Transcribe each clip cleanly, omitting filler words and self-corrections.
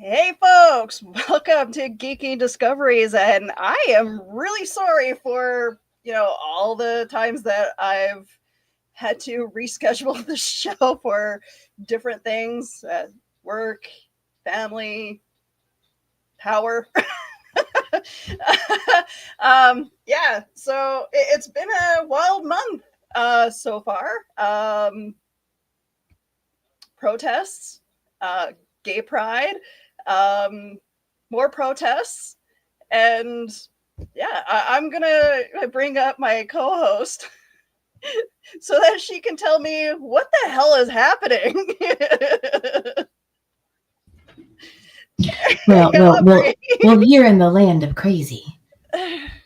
Hey folks, welcome to Geeky Discoveries, and I am really sorry for, all the times that I've had to reschedule the show for different things, work, family, power. Yeah, so it's been a wild month so far. Protests, gay pride, um, more protests, and yeah, I'm gonna bring up my co-host so that she can tell me what the hell is happening. Well, here in the land of crazy,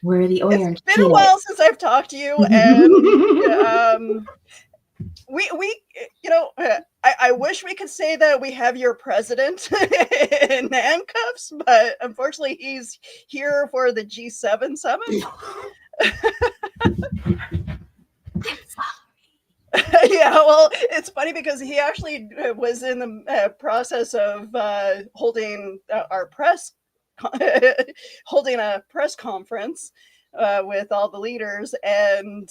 where the It's orange been a peanut. while since I've talked to you, and we I wish we could say that we have your president in handcuffs, but unfortunately he's here for the G7 summit. Yeah, well, it's funny because he actually was in the process of holding our press holding a press conference with all the leaders, and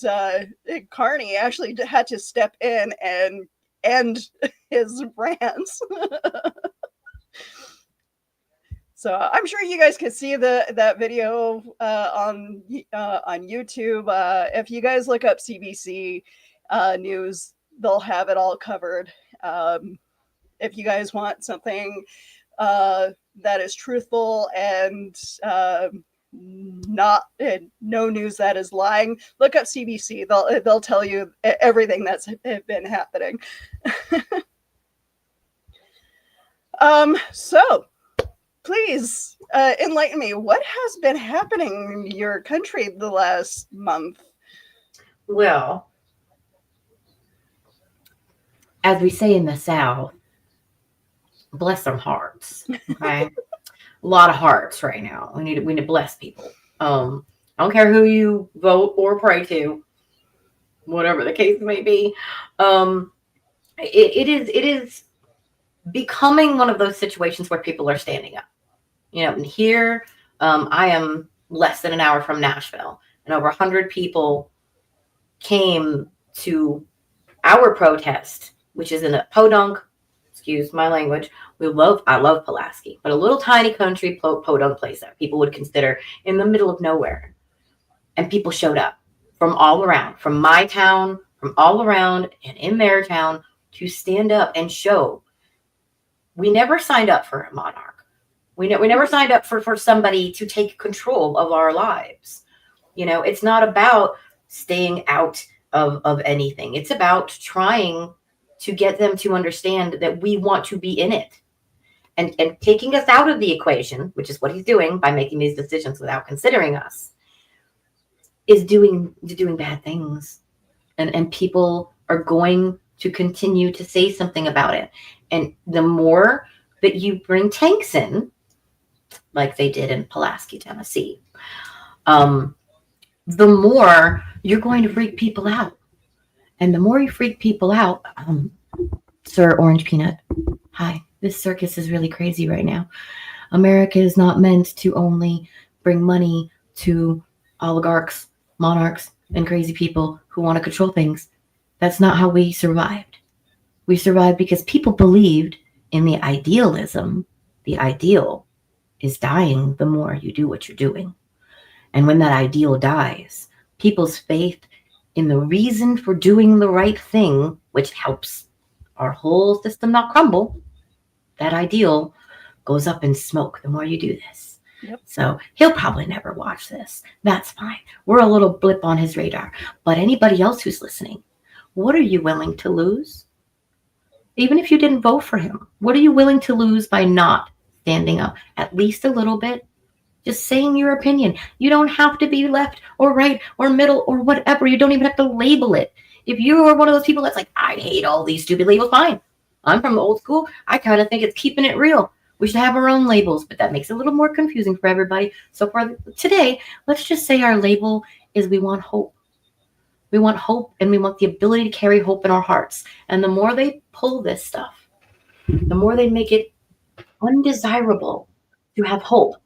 Carney actually had to step in and end his rants. So I'm sure you guys can see that video on YouTube. If you guys look up CBC News, they'll have it all covered. If you guys want something that is truthful and not no news that is lying, look up CBC. They'll tell you everything that's been happening. So please enlighten me. What has been happening in your country the last month? Well, as we say in the South, bless some hearts. Okay, a lot of hearts right now. We need to bless people. I don't care who you vote or pray to, whatever the case may be. It is becoming one of those situations where people are standing up. And here, I am less than an hour from Nashville, and over 100 people came to our protest, which is in a podunk, excuse my language. I love Pulaski, but a little tiny country podunk place that people would consider in the middle of nowhere. And people showed up from all around, from my town, from all around, and in their town to stand up and show. We never signed up for a monarch. We never signed up for somebody to take control of our lives. It's not about staying out of anything. It's about trying to get them to understand that we want to be in it. And taking us out of the equation, which is what he's doing by making these decisions without considering us, is doing bad things. And people are going to continue to say something about it. And the more that you bring tanks in, like they did in Pulaski, Tennessee, the more you're going to freak people out. And the more you freak people out, Sir Orange Peanut, hi, this circus is really crazy right now. America is not meant to only bring money to oligarchs, monarchs, and crazy people who want to control things. That's not how we survived. We survived because people believed in the idealism. The ideal is dying the more you do what you're doing. And when that ideal dies, people's faith in the reason for doing the right thing, which helps our whole system not crumble, that ideal goes up in smoke the more you do this. Yep. So he'll probably never watch this. That's fine. We're a little blip on his radar. But anybody else who's listening, what are you willing to lose? Even if you didn't vote for him, what are you willing to lose by not standing up at least a little bit? Just saying your opinion. You don't have to be left or right or middle or whatever. You don't even have to label it. If you are one of those people that's like, I hate all these stupid labels, fine. I'm from the old school. I kind of think it's keeping it real. We should have our own labels, but that makes it a little more confusing for everybody. So for today, let's just say our label is we want hope. We want hope, and we want the ability to carry hope in our hearts. And the more they pull this stuff, the more they make it undesirable to have hope.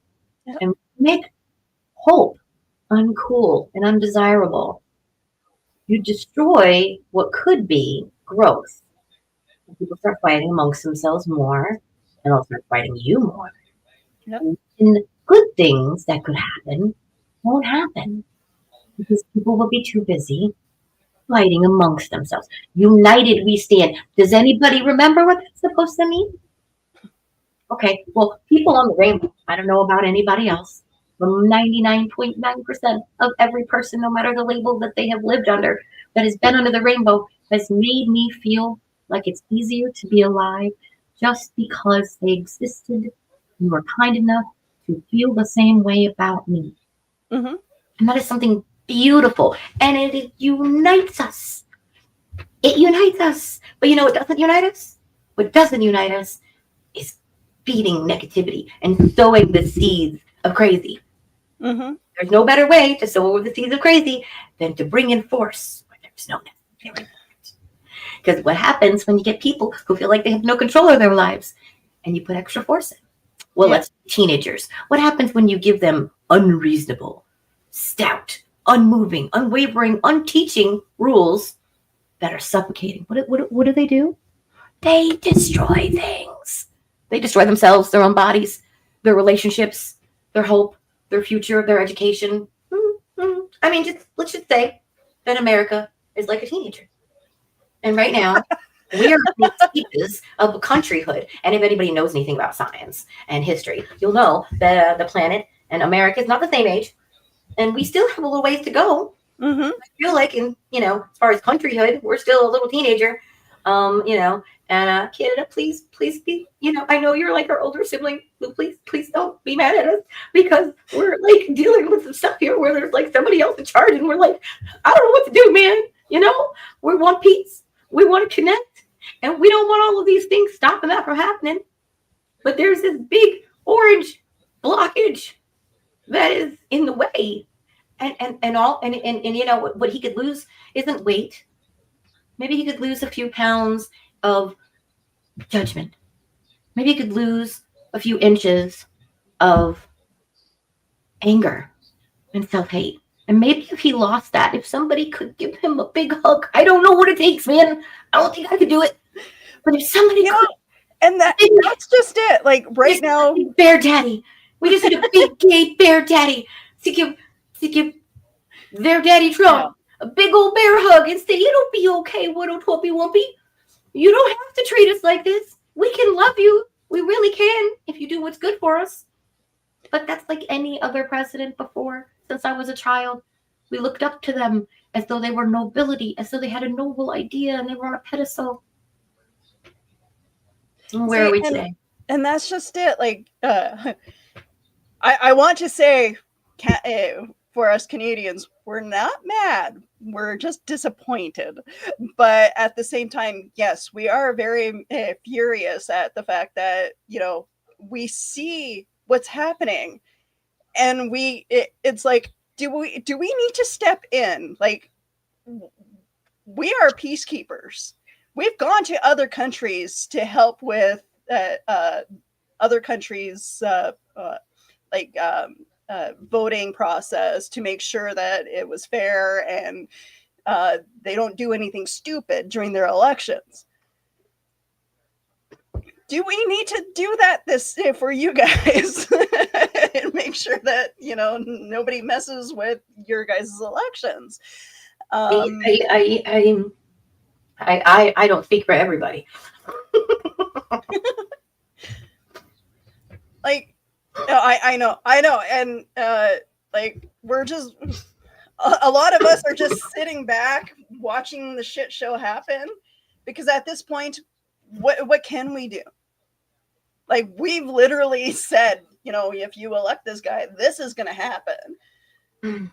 Yep. And make hope uncool and undesirable, you destroy what could be growth. People start fighting amongst themselves more, and they'll start fighting you more. Yep. And good things that could happen won't happen because people will be too busy fighting amongst themselves. United we stand. Does anybody remember what that's supposed to mean? Okay, well, people on the rainbow, I don't know about anybody else, but 99.9% of every person, no matter the label that they have lived under, that has been under the rainbow, has made me feel like it's easier to be alive just because they existed and were kind enough to feel the same way about me. Mm-hmm. And that is something beautiful. And it unites us. It unites us. But you know what doesn't unite us? What doesn't unite us is feeding negativity and sowing the seeds of crazy. Mm-hmm. There's no better way to sow the seeds of crazy than to bring in force where there's no necessary. Because what happens when you get people who feel like they have no control of their lives and you put extra force in? Well, let's teenagers. What happens when you give them unreasonable, stout, unmoving, unwavering, unteaching rules that are suffocating? What do they do? They destroy things. They destroy themselves, their own bodies, their relationships, their hope, their future, their education. I mean, let's just say that America is like a teenager. And right now, we are in stages of countryhood. And if anybody knows anything about science and history, you'll know that the planet and America is not the same age. And we still have a little ways to go. Mm-hmm. I feel like, as far as countryhood, we're still a little teenager. And kid, please be, I know you're like our older sibling, but please don't be mad at us because we're like dealing with some stuff here where there's like somebody else in charge and we're like, I don't know what to do, man. We want peace, we want to connect, and we don't want all of these things stopping that from happening. But there's this big orange blockage that is in the way. And what he could lose isn't weight. Maybe he could lose a few pounds of judgment. Maybe he could lose a few inches of anger and self-hate. And maybe if he lost that, if somebody could give him a big hug, I don't know what it takes, man. I don't think I could do it. But if somebody could, and that's just it. Like right now, bear daddy. We just need a big gay bear daddy to give their daddy Trump a big old bear hug and say, "It'll be okay, little Twoopy Wumpy. You don't have to treat us like this. We can love you. We really can if you do what's good for us." But that's like any other president before. Since I was a child, we looked up to them as though they were nobility, as though they had a noble idea and they were on a pedestal. Where are we today? And that's just it. Like, I want to say, for us Canadians, we're not mad. We're just disappointed. But at the same time, yes, we are very furious at the fact that, we see what's happening. And it's like, do we need to step in? Like, we are peacekeepers. We've gone to other countries to help with other countries' voting process to make sure that it was fair and they don't do anything stupid during their elections. Do we need to do that for you guys and make sure that nobody messes with your guys' elections? I don't speak for everybody. Like, I know, and we're just a lot of us are just sitting back watching the shit show happen because at this point, what can we do? Like, we've literally said, if you elect this guy, this is going to happen.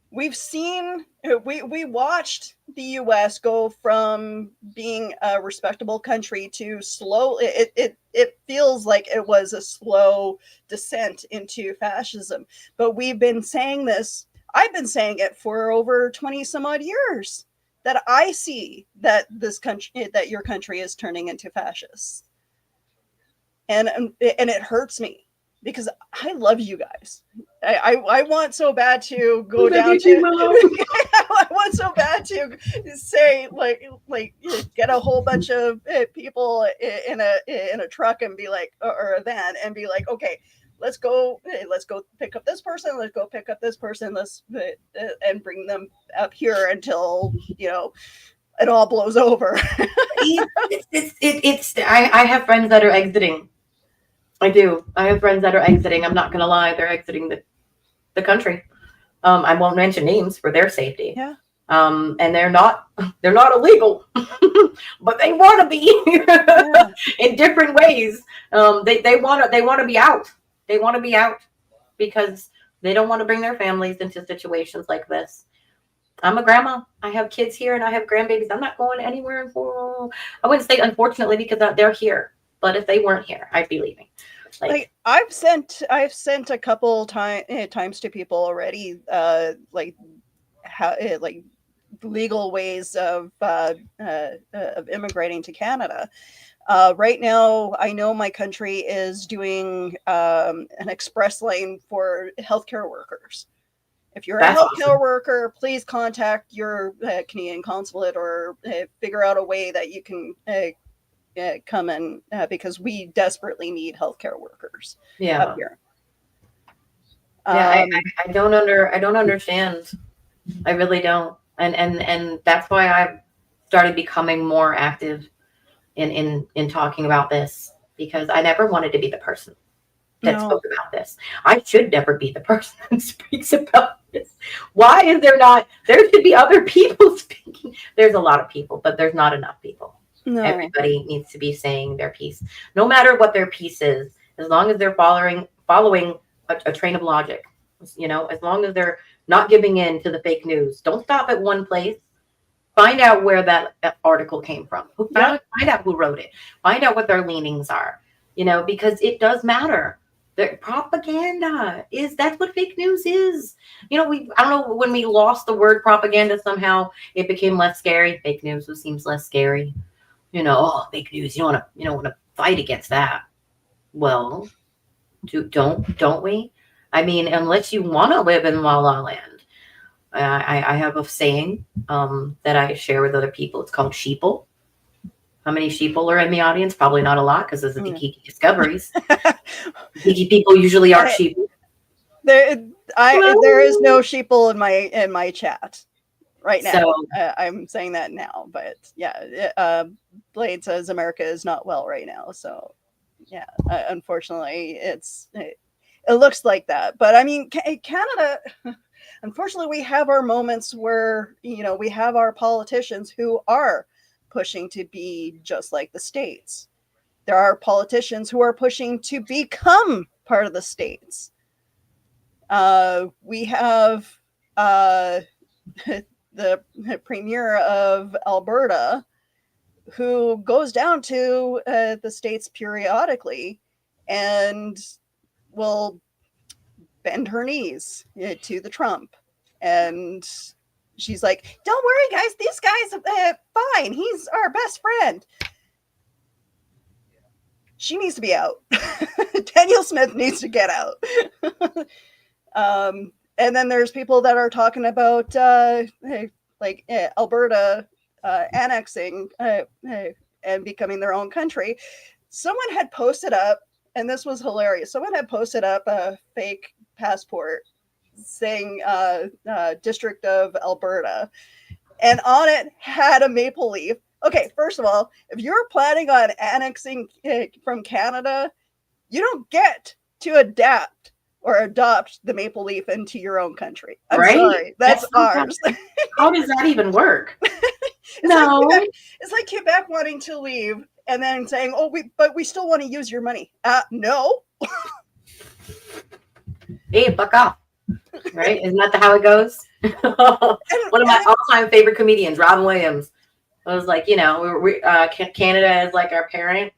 We've seen, we watched the U.S. go from being a respectable country to slow. It feels like it was a slow descent into fascism. But we've been saying this. I've been saying it for over 20 some odd years that I see that this country, that your country is turning into fascist. and it hurts me because I love you guys. I want so bad to go down to I want so bad to say like get a whole bunch of people in a truck and be like, or a van, and be like, okay, let's go pick up this person, let's go pick up this person, let's and bring them up here until it all blows over. I have friends that are exiting. I do. I have friends that are exiting. I'm not going to lie. They're exiting the country. I won't mention names for their safety. Yeah. And they're not illegal, but they want to be in different ways. They want to be out. They want to be out because they don't want to bring their families into situations like this. I'm a grandma. I have kids here and I have grandbabies. I'm not going anywhere. I wouldn't say unfortunately because they're here, but if they weren't here, I'd be leaving. Like I've sent a couple times to people already, like how like legal ways of immigrating to Canada. Right now, I know my country is doing an express lane for healthcare workers. If you're a healthcare worker, please contact your Canadian consulate or figure out a way that you can come in because we desperately need healthcare workers up here. I don't understand. I really don't. And that's why I've started becoming more active in talking about this, because I never wanted to be the person that spoke about this. I should never be the person that speaks about this. Why is there should be other people speaking. There's a lot of people, but there's not enough people. No. Everybody needs to be saying their piece, no matter what their piece is, as long as they're following a train of logic, as long as they're not giving in to the fake news. Don't stop at one place. Find out where that article came from. Find out who wrote it. Find out what their leanings are, because it does matter. The propaganda that's what fake news is. I don't know, when we lost the word propaganda, somehow it became less scary. Fake news seems less scary. Fake news. You don't want to fight against that. Well, don't we? I mean, unless you want to live in La La Land. I have a saying that I share with other people. It's called sheeple. How many sheeple are in the audience? Probably not a lot, because this is the Geeky Discoveries. Geeky people usually are sheeple. There is no sheeple in my chat right now. So, I'm saying that now, but yeah, Blade says America is not well right now. So yeah, unfortunately, it looks like that. But I mean, Canada. Unfortunately, we have our moments where, we have our politicians who are pushing to be just like the States. There are politicians who are pushing to become part of the States. We have the premier of Alberta who goes down to the States periodically and will bend her knees to the Trump, and she's like, "Don't worry, guys. These guys fine. He's our best friend." She needs to be out. Danielle Smith needs to get out. And then there's people that are talking about Alberta annexing and becoming their own country. Someone had posted up, and this was hilarious. Someone had posted up a fake passport saying District of Alberta, and on it had a maple leaf. Okay, first of all, if you're planning on annexing from Canada, you don't get to adapt or adopt the maple leaf into your own country. I'm sorry, that's ours. How does that even work? It's like Quebec wanting to leave and then saying, but we still want to use your money. No. Hey, buck off. Right? Isn't that how it goes? One of my all-time favorite comedians, Robin Williams, was like, Canada is like our parent,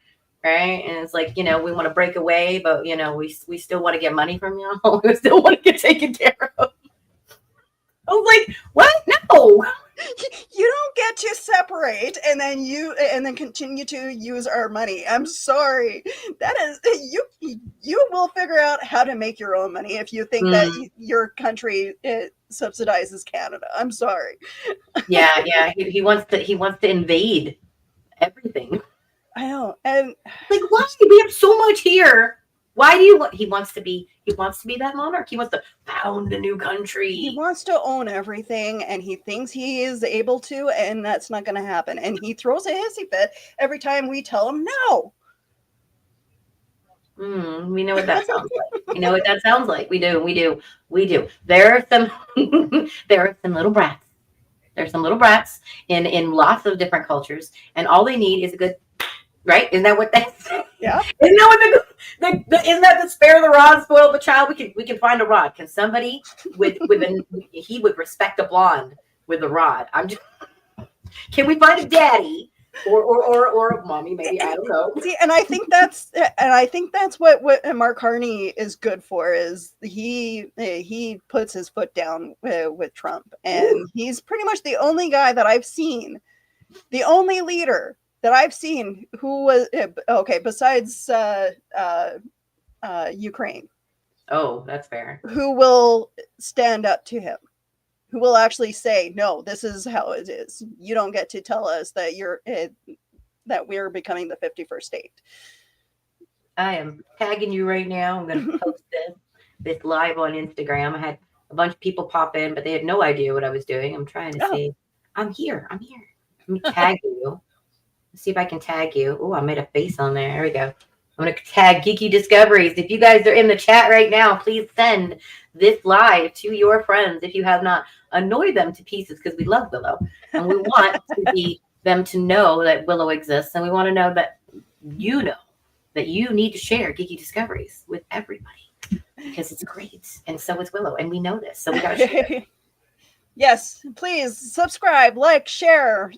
right? And it's like, we want to break away, but, we still want to get money from y'all. We still want to get taken care of. I was like, what? No. You don't get to separate and then and then continue to use our money. I'm sorry. That is you will figure out how to make your own money if you think that your country subsidizes Canada. I'm sorry. Yeah. He wants to invade everything. I know. And like, why? We have so much here. Why do you want? He wants to be that monarch. He wants to found a new country. He wants to own everything, and he thinks he is able to, and that's not going to happen. And he throws a hissy fit every time we tell him no. We know what that sounds like. We know what that sounds like. We do. There are some little brats. There's some little brats in lots of different cultures, and all they need is a good, right? Isn't that what they say? Yeah. Isn't that what isn't that the spare the rod, spoil the child? We can find a rod. Can somebody he would respect a blonde with a rod? Can we find a daddy or a mommy? Maybe, I don't know. See, and I think that's what Mark Carney is good for. Is he puts his foot down with Trump, and he's pretty much the only guy that I've seen, the only leader that I've seen who was okay besides Ukraine. Oh, that's fair. Who will stand up to him? Who will actually say, no, this is how it is. You don't get to tell us that that we're becoming the 51st state. I am tagging you right now. I'm going to post this live on Instagram. I had a bunch of people pop in, but they had no idea what I was doing. I'm trying to see. I'm here. Let me tag you. Let's see if I can tag you. Oh, I made a face on there. There we go. I'm going to tag Geeky Discoveries. If you guys are in the chat right now, please send this live to your friends if you have not. Annoy them to pieces because we love Willow. And we want them to know that Willow exists. And we want to know that you need to share Geeky Discoveries with everybody because it's great. And so is Willow. And we know this. So we got to share. Yes, please subscribe, like, share,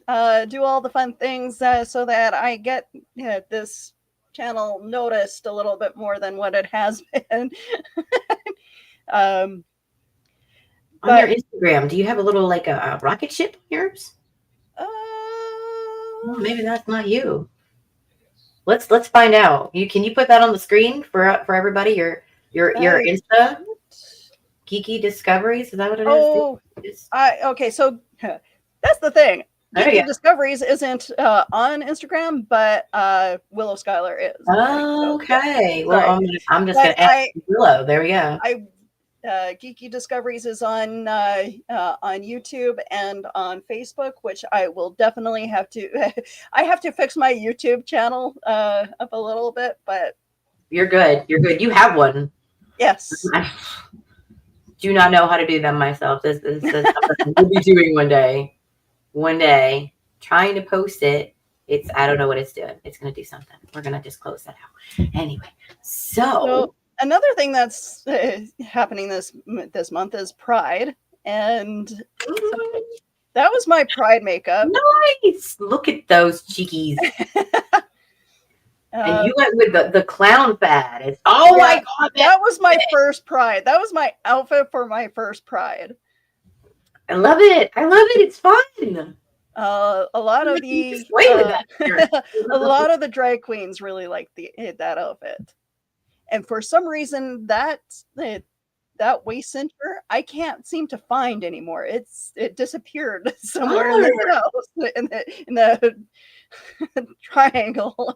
do all the fun things so that I get this channel noticed a little bit more than what it has been. On your Instagram, do you have a little like a rocket ship on yours? Maybe that's not you. Let's find out. Can you put that on the screen for everybody? Your Insta, Geeky Discoveries. Is that what it is? Okay, so that's the thing. Geeky Discoveries isn't on Instagram, but Willow Schuyler is. Okay. Well, I'm just going to add Willow. There we go. Geeky Discoveries is on YouTube and on Facebook, which I will definitely have to. I have to fix my YouTube channel up a little bit, but you're good. You have one. Yes. I do not know how to do them myself. This is something we'll be doing one day. Trying to post it. I don't know what it's doing. It's going to do something. We're going to just close that out. Anyway, so another thing that's happening this month is Pride, and that was my Pride makeup. Nice. Look at those cheekies. And you went with the clown fad. My God. That was my first Pride. That was my outfit for my first Pride. I love it. It's fun. A lot of the a lot of the drag queens really like that outfit, and for some reason that waist cincher I can't seem to find anymore. It disappeared somewhere in the house in the triangle.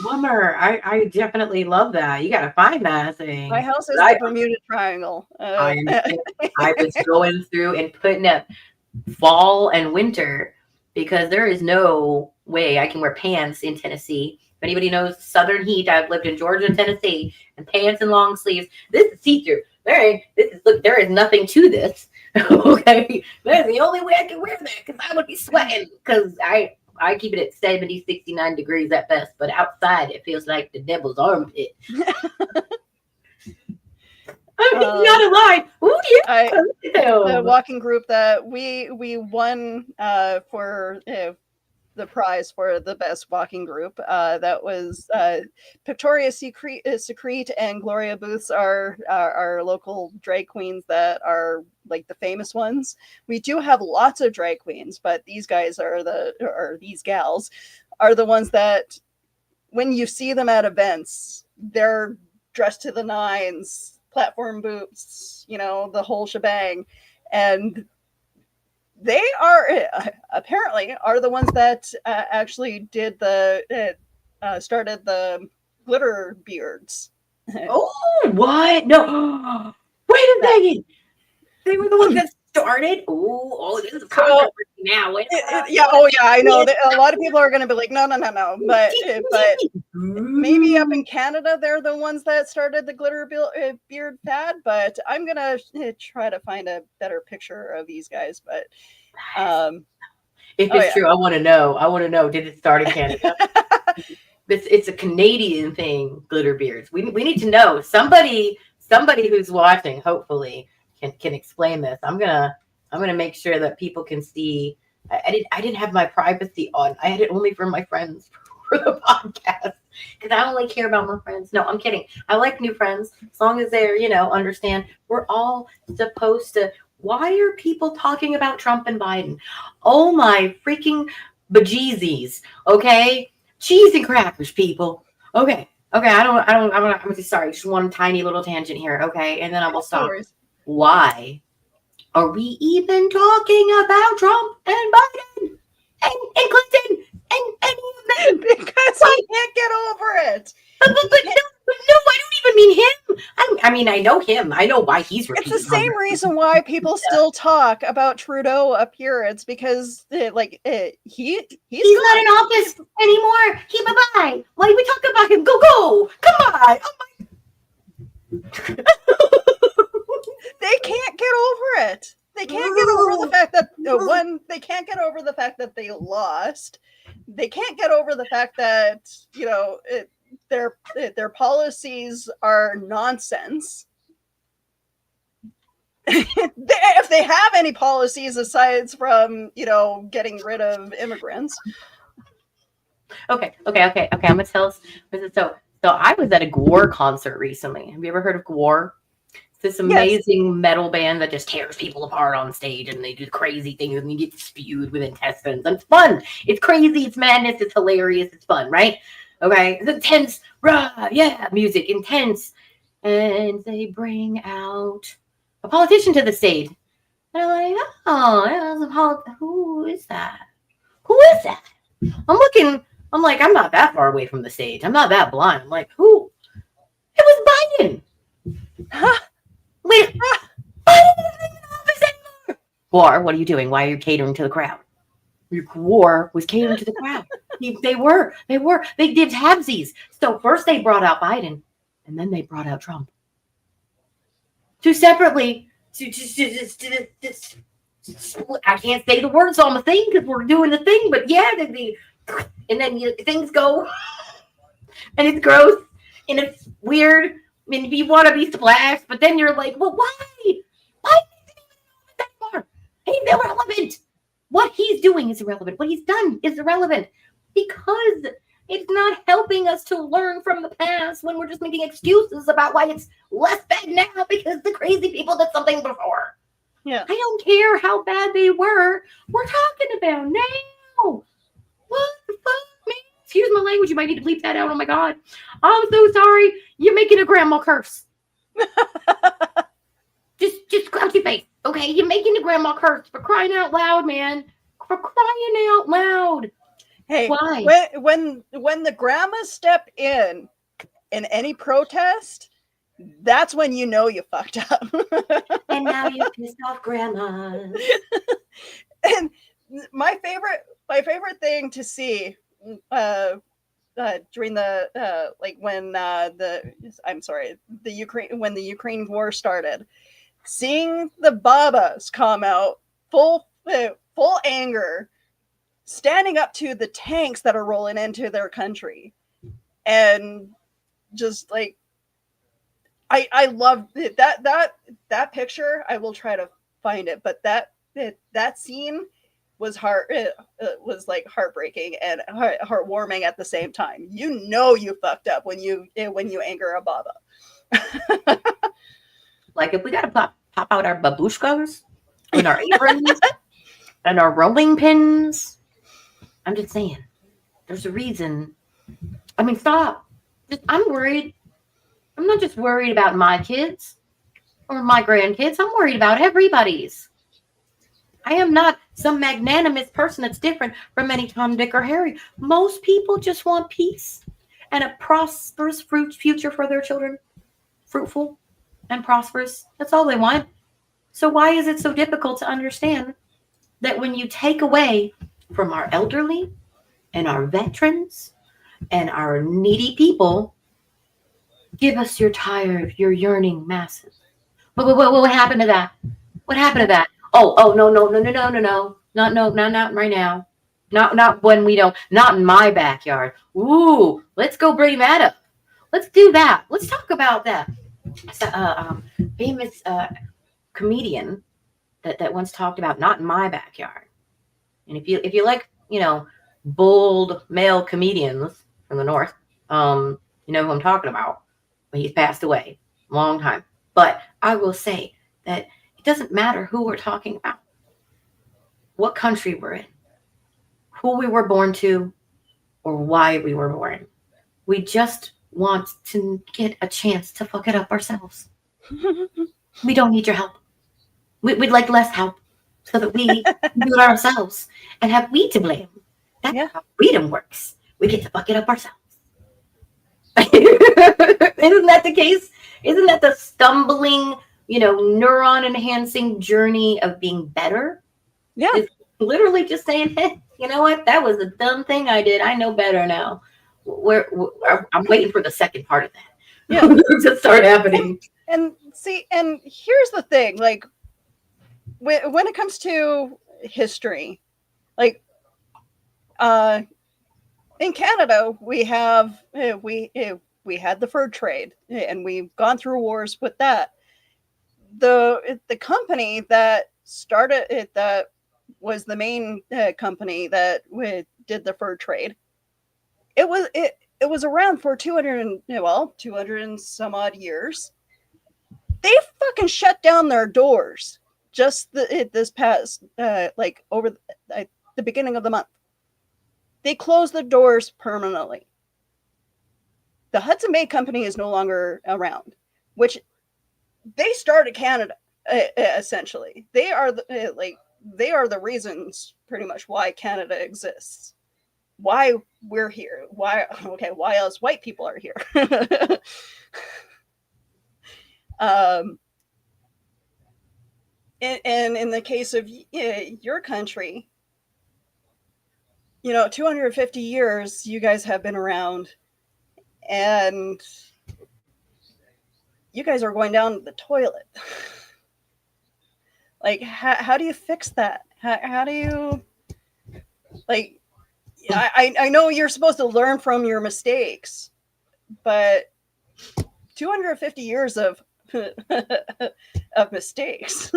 Bummer. I definitely love that. You gotta find that thing. My house is the Bermuda Triangle. I was going through and putting up fall and winter because there is no way I can wear pants in Tennessee. If anybody knows Southern heat, I've lived in Georgia and Tennessee, and pants and long sleeves. This is see-through. There is nothing to this. Okay, that's the only way I can wear that because I would be sweating because I keep it at 70, 69 degrees at best, but outside it feels like the devil's armpit. I'm not alive. The walking group that we won for the prize for the best walking group. That was Victoria Secrete and Gloria Booths are our local drag queens that are like the famous ones. We do have lots of drag queens, but these guys or these gals are the ones that when you see them at events, they're dressed to the nines, platform boots, the whole shebang. And they are apparently are the ones that actually did started the glitter beards. Oh, what? No. Wait a second. They were the ones that started. Oh, this is controversy now. I know that a lot of people are going to be like, no, but maybe up in Canada they're the ones that started the glitter beard fad. But I'm gonna try to find a better picture of these guys. But if it's true, I want to know. I want to know. Did it start in Canada? It's a Canadian thing. Glitter beards. We need to know. Somebody who's watching, hopefully, can explain this. I'm gonna make sure that people can see. I didn't have my privacy on. I had it only for my friends for the podcast because I only care about my friends. No, I'm kidding. I like new friends as long as they're understand. We're all supposed to. Why are people talking about Trump and Biden? Oh my freaking bejeezies! Okay, cheese and crackers, people. Okay. I'm just sorry. Just one tiny little tangent here. Okay, and then I will stop. Why are we even talking about Trump and Biden and Clinton and any of them? Because he can't get over it. But no, I don't even mean him. I mean, I know him. I know why he's repeating. It's the same reason why people still talk about Trudeau up here. It's because he's not in office anymore. Bye-bye. Why are we talking about him? Go. Come on. Oh my. They can't get over it. They can't get over the fact that they can't get over the fact that they lost. They can't get over the fact that their policies are nonsense. If they have any policies aside from getting rid of immigrants. Okay. I'm gonna tell us. So I was at a Gwar concert recently. Have you ever heard of Gwar? This amazing metal band that just tears people apart on stage, and they do crazy things, and you get spewed with intestines. And it's fun. It's crazy. It's madness. It's hilarious. It's fun, right? Okay. It's intense. Rah, yeah, music, intense. And they bring out a politician to the stage. They're like, oh, who is that? Who is that? I'm looking. I'm like, I'm not that far away from the stage. I'm not that blind. I'm like, who? It was Biden. Huh? Wait, War, what are you doing? Why are you catering to the crowd? War was catering to the crowd. They did halvesies. So first they brought out Biden, and then they brought out Trump. Two separately. I can't say the words on the thing because we're doing the thing, but yeah, and then things go, and it's gross, and it's weird. I mean, if you want to be splashed, but then you're like, well, why? Why is he that far? He's irrelevant. What he's doing is irrelevant. What he's done is irrelevant because it's not helping us to learn from the past when we're just making excuses about why it's less bad now because the crazy people did something before. Yeah. I don't care how bad they were. We're talking about now. What the fuck, man? Excuse my language. You might need to bleep that out. Oh my God. I'm so sorry. You're making a grandma curse. just crouch your face. Okay. You're making a grandma curse for crying out loud, man. For crying out loud. Hey, why? When the grandmas step in any protest, that's when you know you fucked up. And now you pissed off grandmas. And my favorite thing to see during the when the Ukraine war started, seeing the Babas come out full anger, standing up to the tanks that are rolling into their country, and just like I love that picture. I will try to find it, but that scene was like heartbreaking and heartwarming at the same time. You know you fucked up when you anger a baba. Like if we gotta pop out our babushkas and our aprons and our rolling pins, I'm just saying, there's a reason. I mean, stop. I'm worried. I'm not just worried about my kids or my grandkids. I'm worried about everybody's. I am not some magnanimous person that's different from any Tom, Dick, or Harry. Most people just want peace and a prosperous future for their children. Fruitful and prosperous. That's all they want. So why is it so difficult to understand that when you take away from our elderly and our veterans and our needy people, give us your tired, your yearning masses? What happened to that? What happened to that? Oh, no, not right now. Not when we don't, not in my backyard. Ooh, let's go bring that up. Let's do that. Let's talk about that. Famous comedian that once talked about not in my backyard. And if you like, bold male comedians from the North, you know who I'm talking about. But he's passed away a long time. But I will say that it doesn't matter who we're talking about, what country we're in, who we were born to, or why we were born. We just want to get a chance to fuck it up ourselves. We don't need your help. We'd like less help so that we can do it ourselves and have we to blame. That's how freedom works. We get to fuck it up ourselves. Isn't that the case? Isn't that the stumbling, neuron enhancing journey of being better? Yeah. It's literally just saying, hey, you know what? That was a dumb thing I did. I know better now. I'm waiting for the second part of that to start happening. And here's the thing, like when it comes to history, like in Canada, we have we had the fur trade, and we've gone through wars with that. The company that started it, that was the main company that did the fur trade. It was around for 200 and some odd years. They fucking shut down their doors just this past over the beginning of the month. They closed the doors permanently. The Hudson Bay Company is no longer around, which they started Canada essentially. They are the reasons pretty much why Canada exists. Why we're here. Why else white people are here. And in the case of your country, 250 years you guys have been around, and you guys are going down the toilet. Like, how do you fix that? How do you, like, I know you're supposed to learn from your mistakes, but 250 years of of mistakes.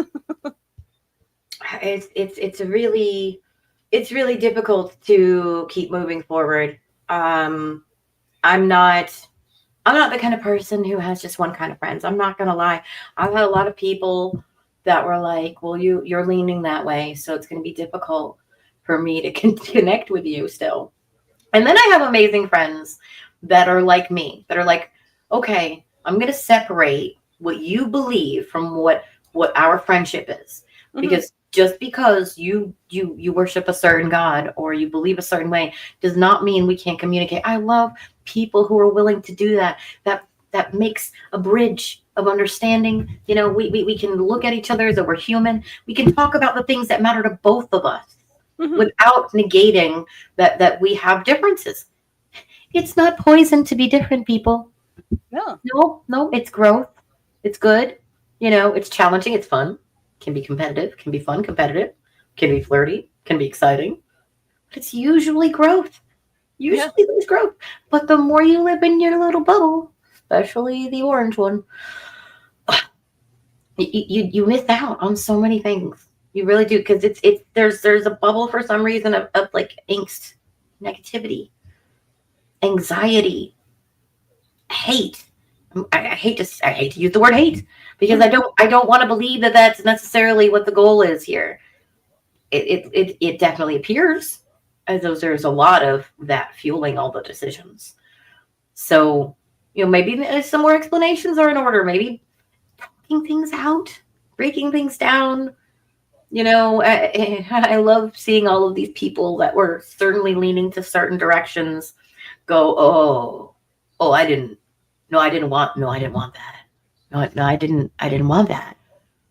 It's really difficult to keep moving forward. I'm not the kind of person who has just one kind of friends. I'm not gonna lie. I've had a lot of people that were like, well, you're leaning that way, so it's gonna be difficult for me to connect with you still. And then I have amazing friends that are like me, that are like, okay, I'm gonna separate what you believe from what our friendship is. Mm-hmm. Because just because you worship a certain God or you believe a certain way does not mean we can't communicate. I love people who are willing to do that. That makes a bridge of understanding. We can look at each other as though we're human. We can talk about the things that matter to both of us, mm-hmm. without negating that we have differences. It's not poison to be different, people. No, it's growth. It's good. It's challenging. It's fun. Can be competitive, can be fun, competitive, can be flirty, can be exciting. But it's usually growth. There's growth. But the more you live in your little bubble, especially the orange one, you miss out on so many things. You really do, because there's a bubble for some reason of like angst, negativity, anxiety, hate. I hate to use the word hate, because I don't want to believe that that's necessarily what the goal is here. It definitely appears as though there's a lot of that fueling all the decisions. So, maybe some more explanations are in order. Maybe talking things out, breaking things down. I love seeing all of these people that were certainly leaning to certain directions go, oh, I didn't want that. No, I didn't want that.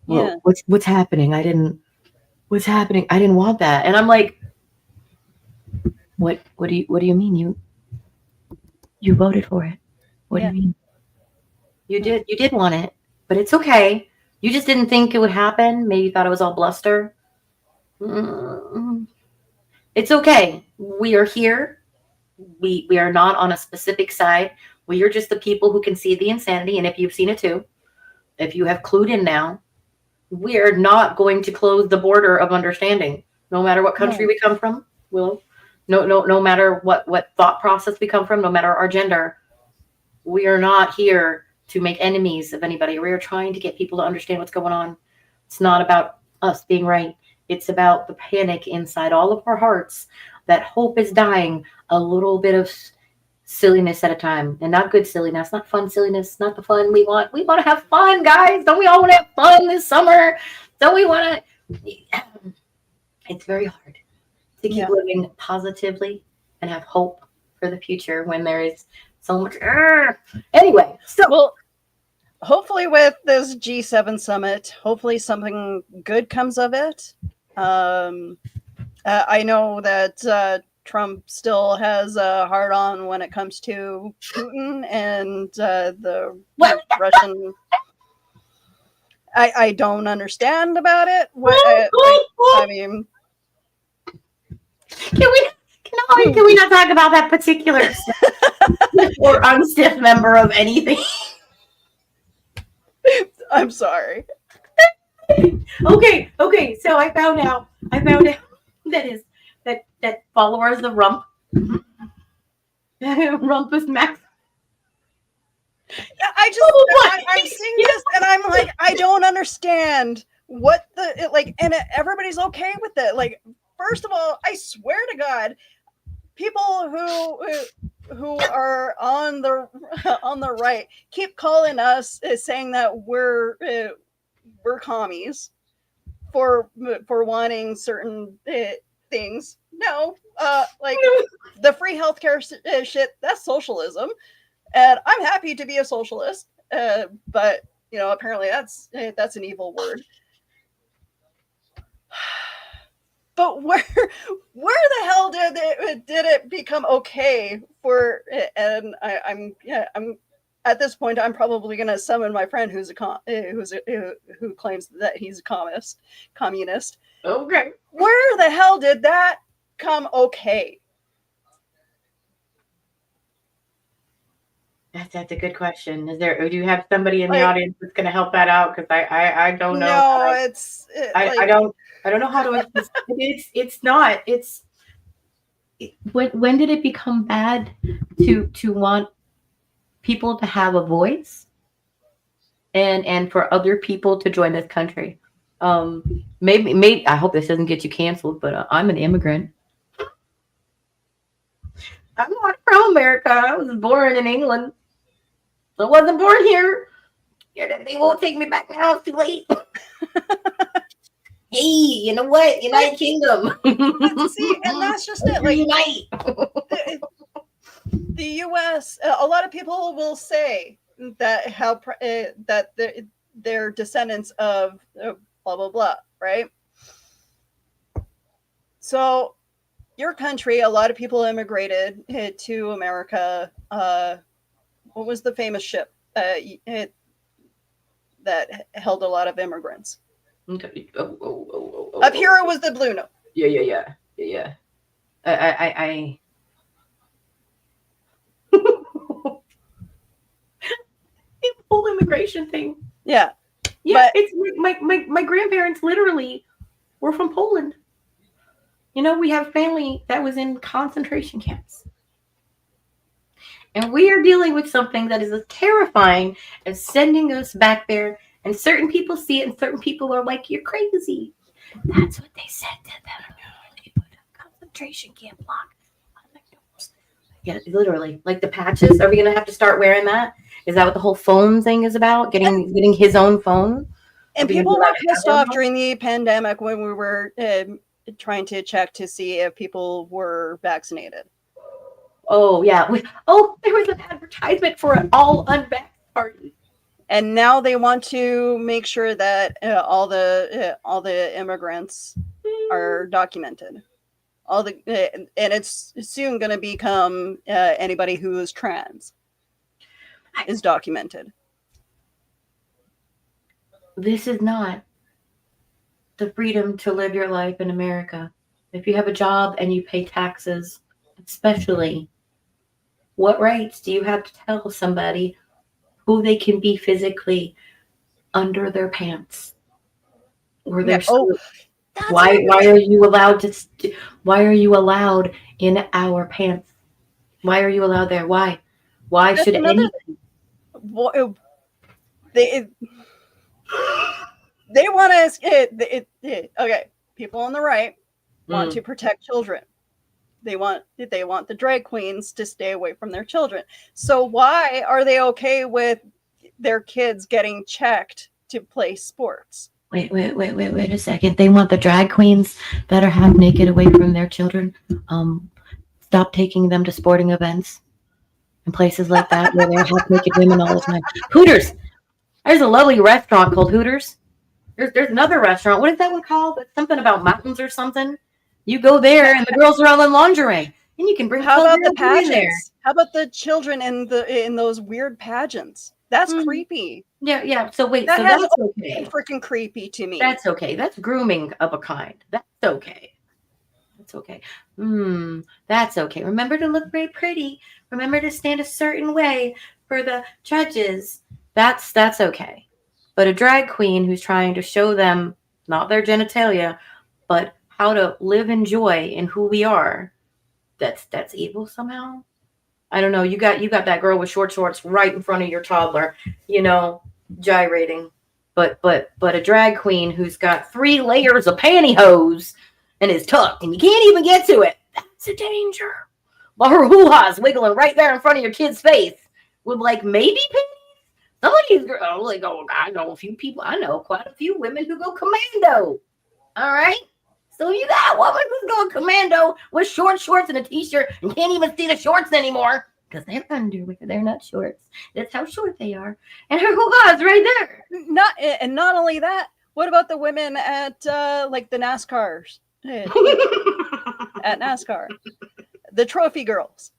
Yeah. Well, what's happening? What's happening? I didn't want that. And I'm like, what do you mean? You voted for it. What do you mean? You did want it, but it's okay. You just didn't think it would happen. Maybe you thought it was all bluster. It's okay. We are here. We are not on a specific side. We are just the people who can see the insanity. And if you've seen it too, if you have clued in now, we are not going to close the border of understanding, no matter what country we come from, Willow. No matter what thought process we come from, no matter our gender. We are not here to make enemies of anybody. We are trying to get people to understand what's going on. It's not about us being right. It's about the panic inside all of our hearts that hope is dying a little bit of silliness at a time, and not good silliness, not fun silliness, not the fun we want. We want to have fun, guys. Don't we all want to have fun this summer? Don't we want to? It's very hard to keep living positively and have hope for the future when there is so much. Anyway, so well, hopefully with this G7 summit, hopefully something good comes of it. I know that Trump still has a hard on when it comes to Putin and the Russian. I don't understand about it. I mean, can we not talk about that particular or unstiff member of anything? I'm sorry. Okay. So I found out that followers of Rump is max. Yeah, I'm seeing this and I'm like, I don't understand what and everybody's okay with it. Like, first of all, I swear to God, people who are on the right keep calling us saying that we're commies for wanting certain things. No, like the free healthcare shit, that's socialism, and I'm happy to be a socialist. But apparently that's an evil word. But where the hell did it become okay for? And I'm at this point I'm probably going to summon my friend who claims that he's a communist. Okay. Where the hell did that come okay? That's a good question. Do you have somebody in the audience that's going to help that out? Because I don't know. No, I don't know how to. It's not. When did it become bad to want people to have a voice and for other people to join this country? Maybe I hope this doesn't get you canceled, but I'm an immigrant. I'm not from America. I was born in England. I wasn't born here. They won't take me back now. It's too late. Hey, you know what? United Kingdom. See, and that's just it. Like, unite. The U.S. A lot of people will say that that they're descendants of blah blah blah, right? So, your country, a lot of people immigrated to America. What was the famous ship that held a lot of immigrants? Up here it was the Blue Note. Yeah. I the whole immigration thing. Yeah. But it's my grandparents literally We're from Poland. You know, we have family that was in concentration camps. And we are dealing with something that is as terrifying as sending us back there. And certain people see it, and certain people are like, "You're crazy." That's what they said to them. They put a concentration camp lock on their nose. Yeah, literally. Like the patches. Are we going to have to start wearing that? Is that what the whole phone thing is about? Getting his own phone? And people were pissed off during the pandemic when we were trying to check to see if people were vaccinated. Oh, yeah. There was an advertisement for an all unvaxxed party. And now they want to make sure that all the immigrants are documented. And it's soon going to become anybody who is trans is documented. This is not the freedom to live your life in America. If you have a job and you pay taxes, especially, what rights do you have to tell somebody who they can be physically under their pants or their why are you allowed to why are you allowed in our pants? Why are you allowed there? Why should anything? They want us okay, people on the right want to protect children. They want the drag queens to stay away from their children. So why are they okay with their kids getting checked to play sports? Wait a second. They want the drag queens that are half naked away from their children. Stop taking them to sporting events and places like that where they're half naked women all the time. Hooters. There's a lovely restaurant called Hooters. There's another restaurant. What is that one called? It's something about mountains or something. You go there and the girls are all in lingerie, and you can bring. How about the pageants? How about the children in those weird pageants? That's creepy. Yeah. So wait, that's okay. Freaking creepy to me. That's okay. That's grooming of a kind. That's okay. That's okay. That's okay. Remember to look very pretty. Remember to stand a certain way for the judges. That's okay. But a drag queen who's trying to show them not their genitalia, but how to live in joy in who we are, that's evil somehow. I don't know. You got that girl with short shorts right in front of your toddler, gyrating. But a drag queen who's got 3 layers of pantyhose and is tucked and you can't even get to it. That's a danger. While her hoo-ha's wiggling right there in front of your kid's face with like maybe panties. Some of these girls like, I know a few people. I know quite a few women who go commando. All right. So you got a woman who's going commando with short shorts and a t-shirt and can't even see the shorts anymore because they're underwear. They're not shorts. That's how short they are. And her hoo-ha's right there. Not only that, what about the women at like the NASCARs? At NASCAR, the trophy girls.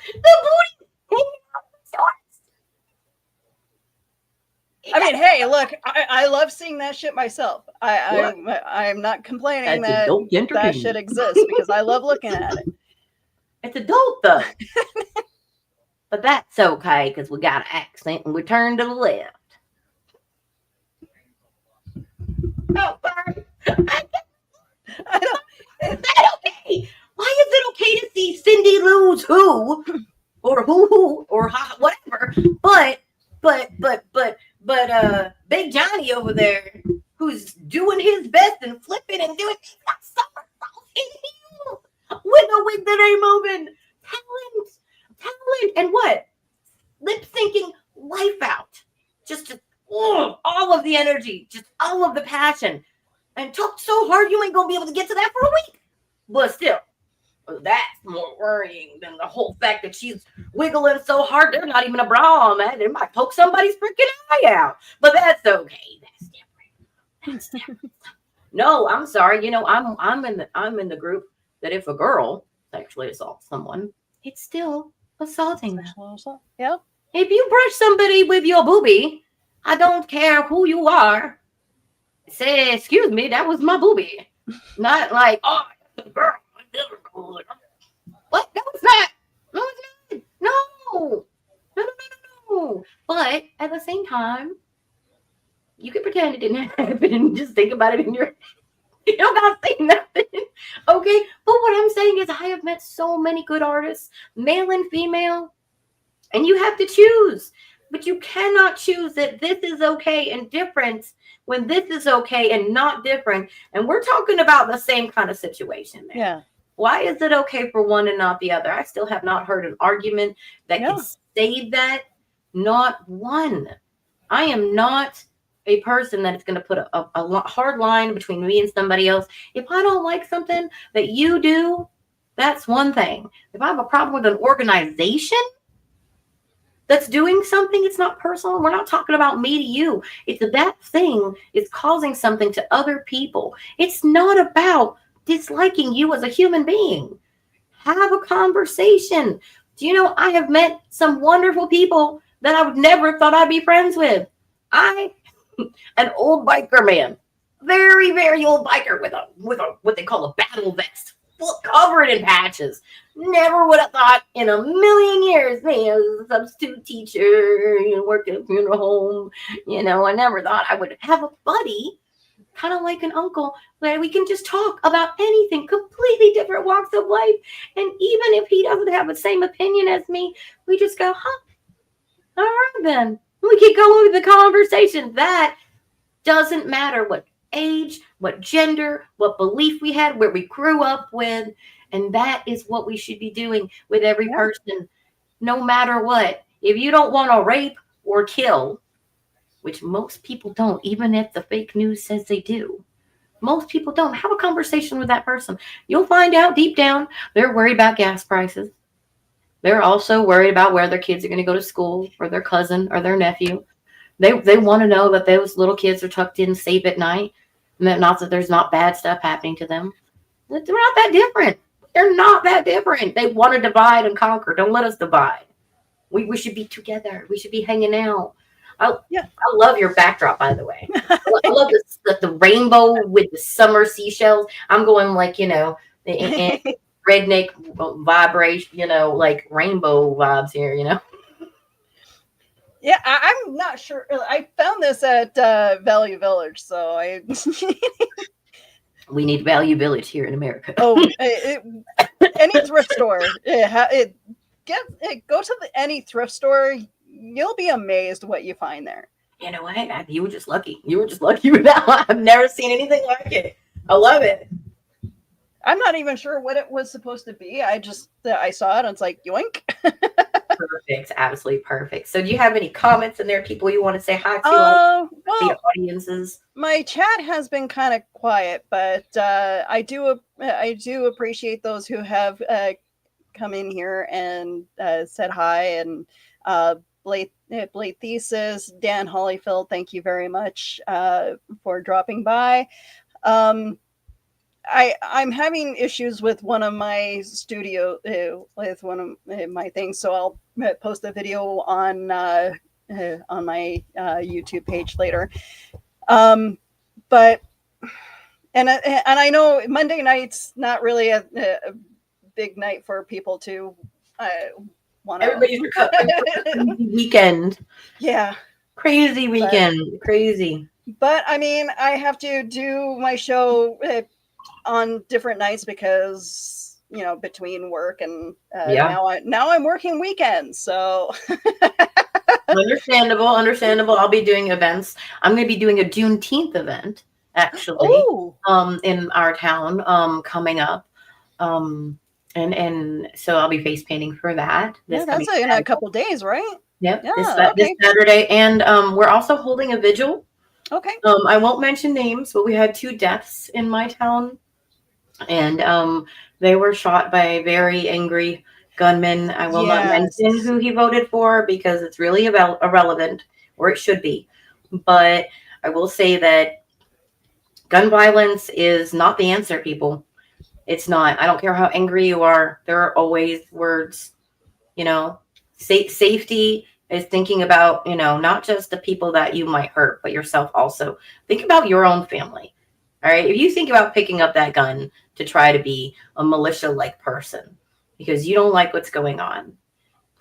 The booty hanging out the shorts. I mean, hey, look, I love seeing that shit myself. I'm not complaining that shit exists because I love looking at it. It's adult though. But that's okay because we got an accent and we turn to the left. Oh, sorry. Is that okay? Why is it okay to see Cindy Lou's who or who or whatever? But Big Johnny over there, who's doing his best and flipping and doing, he's got somersaults in him with that ain't moving. Talent, and what? Lip syncing life out. Just all of the energy, just all of the passion, and talk so hard you ain't gonna be able to get to that for a week. But still, that's more worrying than the whole fact that she's wiggling so hard there's not even a bra on that. It might poke somebody's freaking eye out. But that's okay. That's different. No, I'm sorry. I'm in the group that if a girl sexually assaults someone, it's still assaulting them. Yeah. If you brush somebody with your boobie, I don't care who you are. Say, excuse me, that was my boobie. Not like, oh, girl. What? No, it's not. No, it's not. No. But at the same time, you can pretend it didn't happen and just think about it in your head. You don't gotta nothing. Okay. But what I'm saying is I have met so many good artists, male and female, and you have to choose. But you cannot choose that this is okay and different when this is okay and not different. And we're talking about the same kind of situation there. Yeah. Why is it okay for one and not the other? I still have not heard an argument that Yeah. can save that. Not one. I am not a person that is going to put a hard line between me and somebody else. If I don't like something that you do, that's one thing. If I have a problem with an organization that's doing something, it's not personal. We're not talking about me to you. It's that thing is causing something to other people. It's not about disliking you as a human being. Have a conversation. Do you know I have met some wonderful people that I would never have thought I'd be friends with? An old biker man, very, very old biker with a what they call a battle vest, covered in patches. Never would have thought in a million years, me as a substitute teacher, worked at a funeral home, I never thought I would have a buddy, kind of like an uncle, where we can just talk about anything, completely different walks of life. And even if he doesn't have the same opinion as me, we just go, all right then. We keep going with the conversation. That doesn't matter what age, what gender, what belief we had, where we grew up with. And that is what we should be doing with every person, no matter what. If you don't want to rape or kill, which most people don't, even if the fake news says they do, most people don't, have a conversation with that person. You'll find out deep down they're worried about gas prices. They're also worried about where their kids are going to go to school, or their cousin or their nephew. They want to know that those little kids are tucked in safe at night, and that there's not bad stuff happening to them. They're not that different. They're not that different. They want to divide and conquer. Don't let us divide. We should be together. We should be hanging out. I love your backdrop, by the way. I love the rainbow with the summer seashells. I'm going like, the redneck vibration, like rainbow vibes here, Yeah, I'm not sure. I found this at Value Village, so we need Value Village here in America. Any thrift store. Go to any thrift store. You'll be amazed what you find there. You know what? You were just lucky. You were just lucky with that one. I've never seen anything like it. I love it. I'm not even sure what it was supposed to be. I saw it and it's like, yoink. Perfect. Absolutely perfect. So do you have any comments in there, people you want to say hi to? The audiences? My chat has been kind of quiet, but I do appreciate those who have come in here and said hi. And Blade Thesis, Dan Hollyfield, thank you very much for dropping by. I'm having issues with one of my studio with one of my things, so I'll post a video on my YouTube page later. But I know Monday night's not really a big night for people to want to. Everybody's recovering weekend. Yeah, crazy weekend, crazy. But I mean, I have to do my show on different nights because between work and now I'm working weekends, so understandable. I'll be doing events. I'm going to be doing a Juneteenth event actually. In our town coming up, and so I'll be face painting for that. That's in a couple days, right? Yep. This Saturday, and we're also holding a vigil. Okay. I won't mention names, but we had 2 deaths in my town. And they were shot by a very angry gunman. I will not mention who he voted for because it's really irrelevant, or it should be. But I will say that gun violence is not the answer, people. It's not. I don't care how angry you are. There are always words. Safety is thinking about, not just the people that you might hurt, but yourself also. Think about your own family. All right. If you think about picking up that gun to try to be a militia-like person because you don't like what's going on,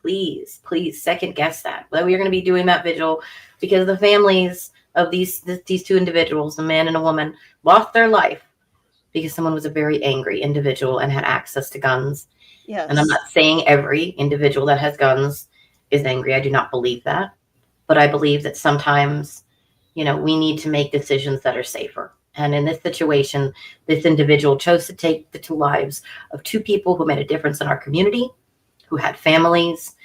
please second guess that. But we're going to be doing that vigil because the families of these 2 individuals, a man and a woman, lost their life because someone was a very angry individual and had access to guns. Yes. And I'm not saying every individual that has guns is angry. I do not believe that. But I believe that sometimes, we need to make decisions that are safer. And in this situation, this individual chose to take the two lives of two people who made a difference in our community, who had families.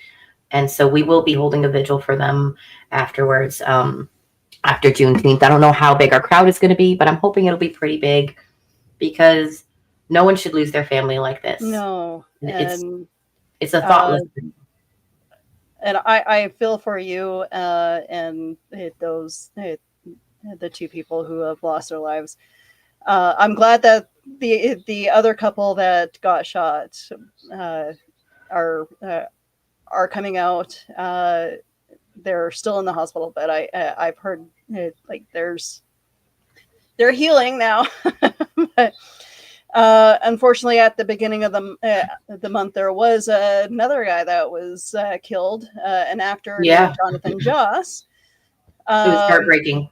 And so we will be holding a vigil for them afterwards, after Juneteenth. I don't know how big our crowd is going to be, but I'm hoping it'll be pretty big, because no one should lose their family like this. No. It's a thoughtless thing. And I feel for you and the two people who have lost their lives. I'm glad that the other couple that got shot are coming out. They're still in the hospital, but I've heard they're healing now. But, unfortunately, at the beginning of the month, there was another guy that was killed, an actor named Jonathan Joss. It was heartbreaking.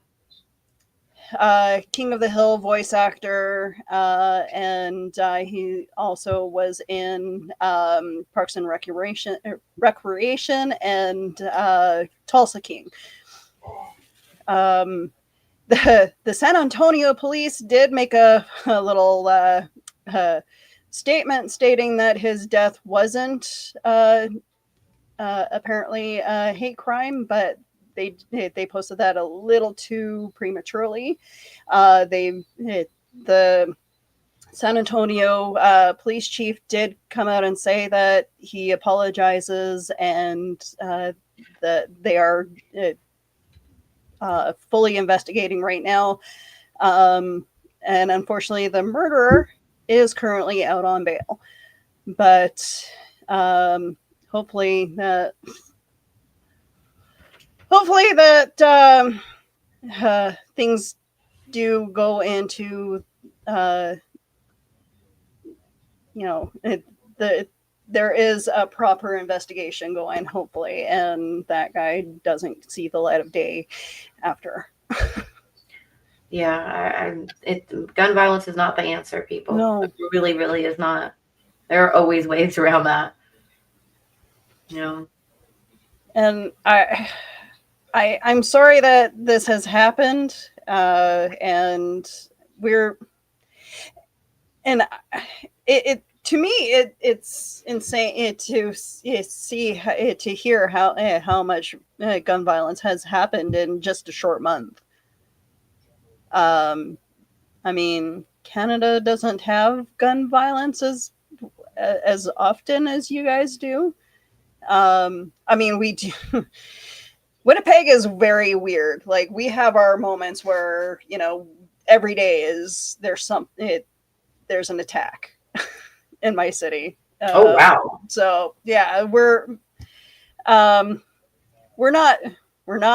King of the Hill voice actor, and he also was in Parks and Recreation and Tulsa King. The San Antonio police did make a little statement stating that his death wasn't apparently a hate crime, but they posted that a little too prematurely. The San Antonio police chief did come out and say that he apologizes and that they are fully investigating right now. And unfortunately, the murderer is currently out on bail. But hopefully that things do go into there is a proper investigation going, hopefully, and that guy doesn't see the light of day after. Yeah, gun violence is not the answer, people. No. It really, really is not. There are always ways around that. And I'm sorry that this has happened, and to me, it's insane to hear how much gun violence has happened in just a short month. I mean, Canada doesn't have gun violence as often as you guys do. I mean, we do. Winnipeg is very weird. Like, we have our moments where, every day there's an attack in my city. Oh, wow. So yeah, we're not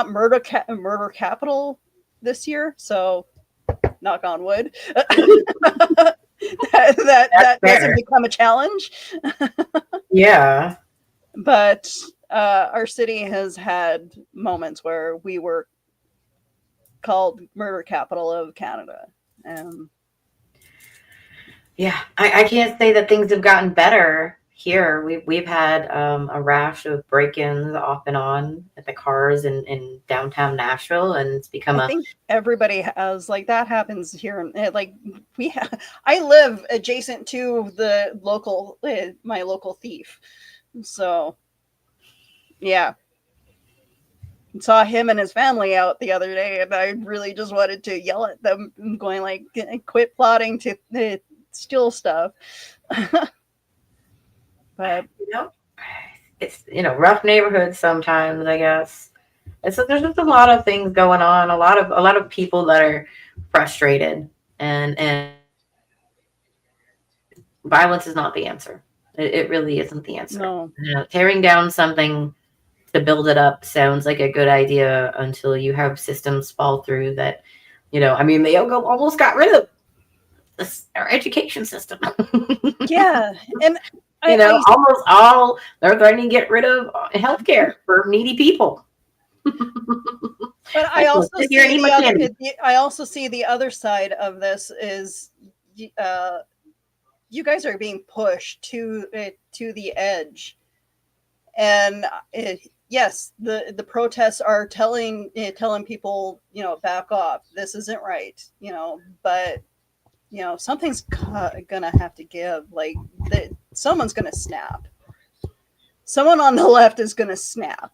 murder capital this year. So knock on wood. that doesn't become a challenge. Yeah. But our city has had moments where we were called murder capital of Canada. Yeah, I can't say that things have gotten better here. We've had a rash of break-ins off and on at the cars in downtown Nashville, and it's become I think everybody has, like, that happens here. Like, I live adjacent to the local my local thief. So, yeah. Saw him and his family out the other day, and I really just wanted to yell at them, going like, quit plotting to steal stuff. But it's rough neighborhoods sometimes, I guess. There's just a lot of things going on, a lot of people that are frustrated, and violence is not the answer. It really isn't the answer. No. Tearing down something to build it up sounds like a good idea until you have systems fall through that, I mean, they almost got rid of our education system. Yeah. And almost all they're threatening to get rid of healthcare for needy people. But I also see the other side of this is you guys are being pushed to the edge, and yes, the protests are telling people, back off. This isn't right, but something's gonna have to give. Like someone's gonna snap. Someone on the left is gonna snap.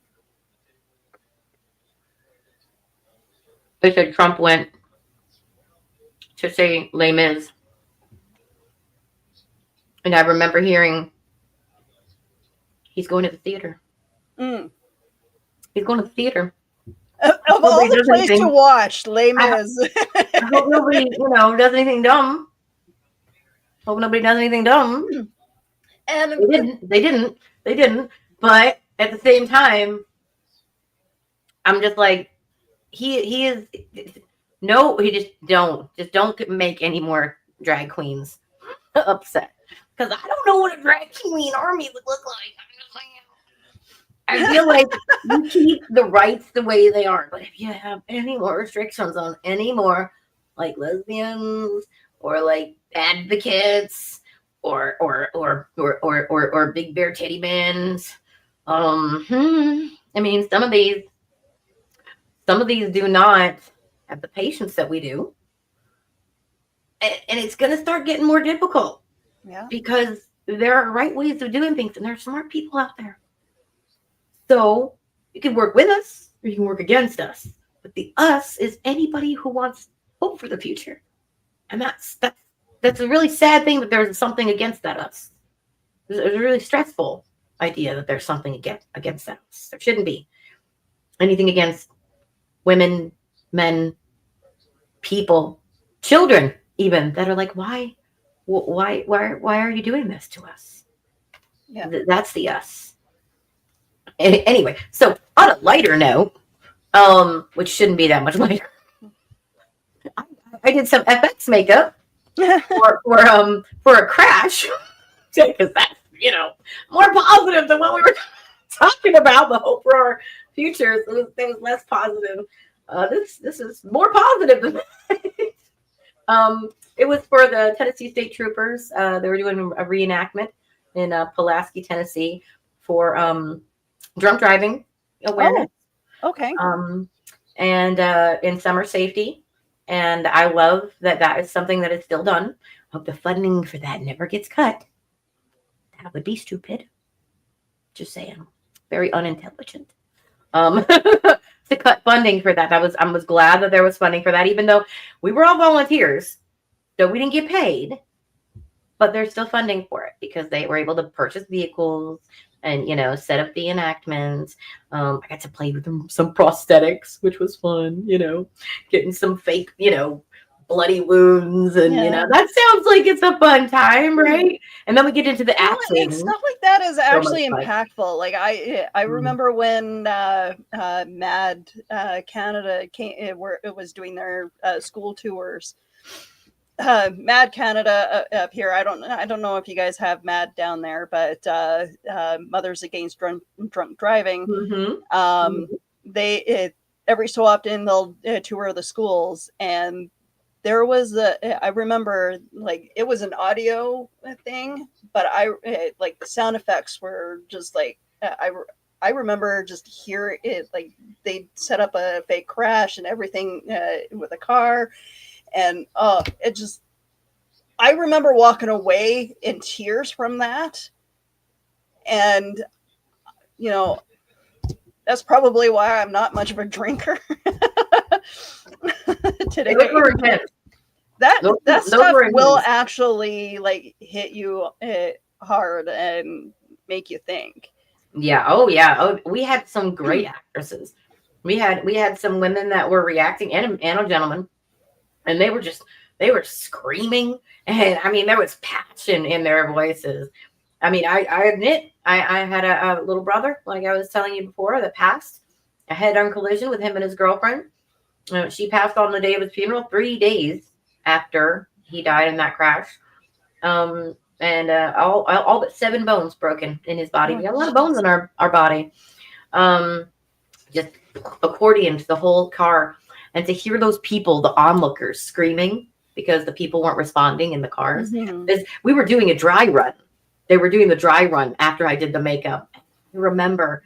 They said Trump went to say Les Mis. And I remember hearing he's going to the theater. Mm. He's going to the theater. Of all the places to watch, Les Mis. I hope nobody, does anything dumb. Hope nobody does anything dumb. And they didn't. But at the same time, I'm just like, he is no, he just don't make any more drag queens upset. Because I don't know what a drag queen army would look like. I feel like you keep the rights the way they are. But if you have any more restrictions on any more like lesbians or like advocates or big bear teddy bands, I mean, some of these do not have the patience that we do. And it's going to start getting more difficult. Yeah. Because there are right ways of doing things, and there are smart people out there. So you can work with us or you can work against us. But the us is anybody who wants hope for the future. And that's a really sad thing that there's something against that us. There's a really stressful idea that there's something against that us. There shouldn't be anything against women, men, people, children even, that are like, why are you doing this to us? Yeah. That's the us. Anyway, so on a lighter note, which shouldn't be that much lighter, I did some FX makeup for a crash, because that's more positive than what we were talking about. The hope for our futures, it was less positive. This is more positive than that. It was for the Tennessee State Troopers. They were doing a reenactment in Pulaski, Tennessee, for drunk driving awareness. Oh, okay. And in summer safety. And I love that is something that is still done. Hope the funding for that never gets cut. That would be stupid. Just saying. Very unintelligent. To cut funding for that. I was glad that there was funding for that, even though we were all volunteers. So we didn't get paid, but there's still funding for it because they were able to purchase vehicles and, set up the enactments. I got to play with some prosthetics, which was fun, getting some fake, bloody wounds. And, that sounds like it's a fun time, right? And then we get into the acting. And stuff like that is actually impactful. Like I remember when Mad Canada came, where it was doing their school tours. Mad Canada up here. I don't know if you guys have Mad down there, but Mothers Against Drunk Driving. Mm-hmm. They every so often they'll tour the schools, and there was I remember like it was an audio thing, but like the sound effects were just like I remember just hear it, like they set up a fake crash and everything with a car. And I remember walking away in tears from that. And, that's probably why I'm not much of a drinker today. That stuff will actually like hit you hard and make you think. Yeah. Oh, yeah. Oh, we had some great actresses. We had some women that were reacting and a gentleman. And they were screaming. And I mean, there was passion in their voices. I mean, I admit, I had a little brother, like I was telling you before, that passed. a head-on collision with him and his girlfriend. She passed on the day of his funeral, 3 days after he died in that crash. And all but 7 bones broken in his body. We have a lot of bones in our body. Just accordioned the whole car. And to hear those people, the onlookers, screaming, because the people weren't responding in the cars. Mhm. We were doing a dry run. They were doing the dry run after I did the makeup. I remember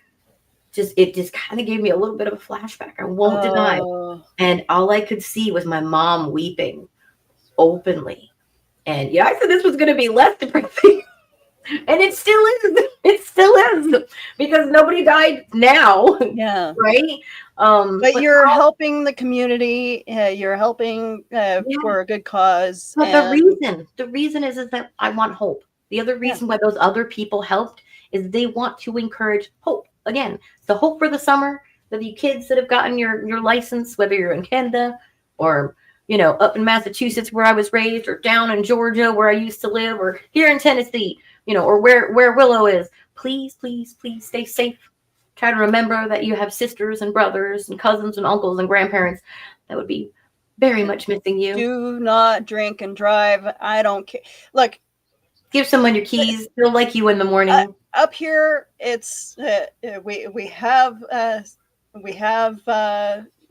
it just kind of gave me a little bit of a flashback. I won't deny. Oh. And all I could see was my mom weeping openly. And yeah, I said this was going to be less depressing. And it still is. It still is. Because nobody died now. Yeah. Right? But you're helping the community. You're helping for a good cause. But the reason is that I want hope. The other reason why those other people helped is they want to encourage hope. Again, the hope for the summer, that you kids that have gotten your license, whether you're in Canada or, you know, up in Massachusetts where I was raised, or down in Georgia where I used to live, or here in Tennessee, you know, or where Willow is, please, please, please stay safe. Try to remember that you have sisters and brothers and cousins and uncles and grandparents that would be very much missing you. Do not drink and drive. I don't care. Look, give someone your keys. They'll like you in the morning. Up here, it's we have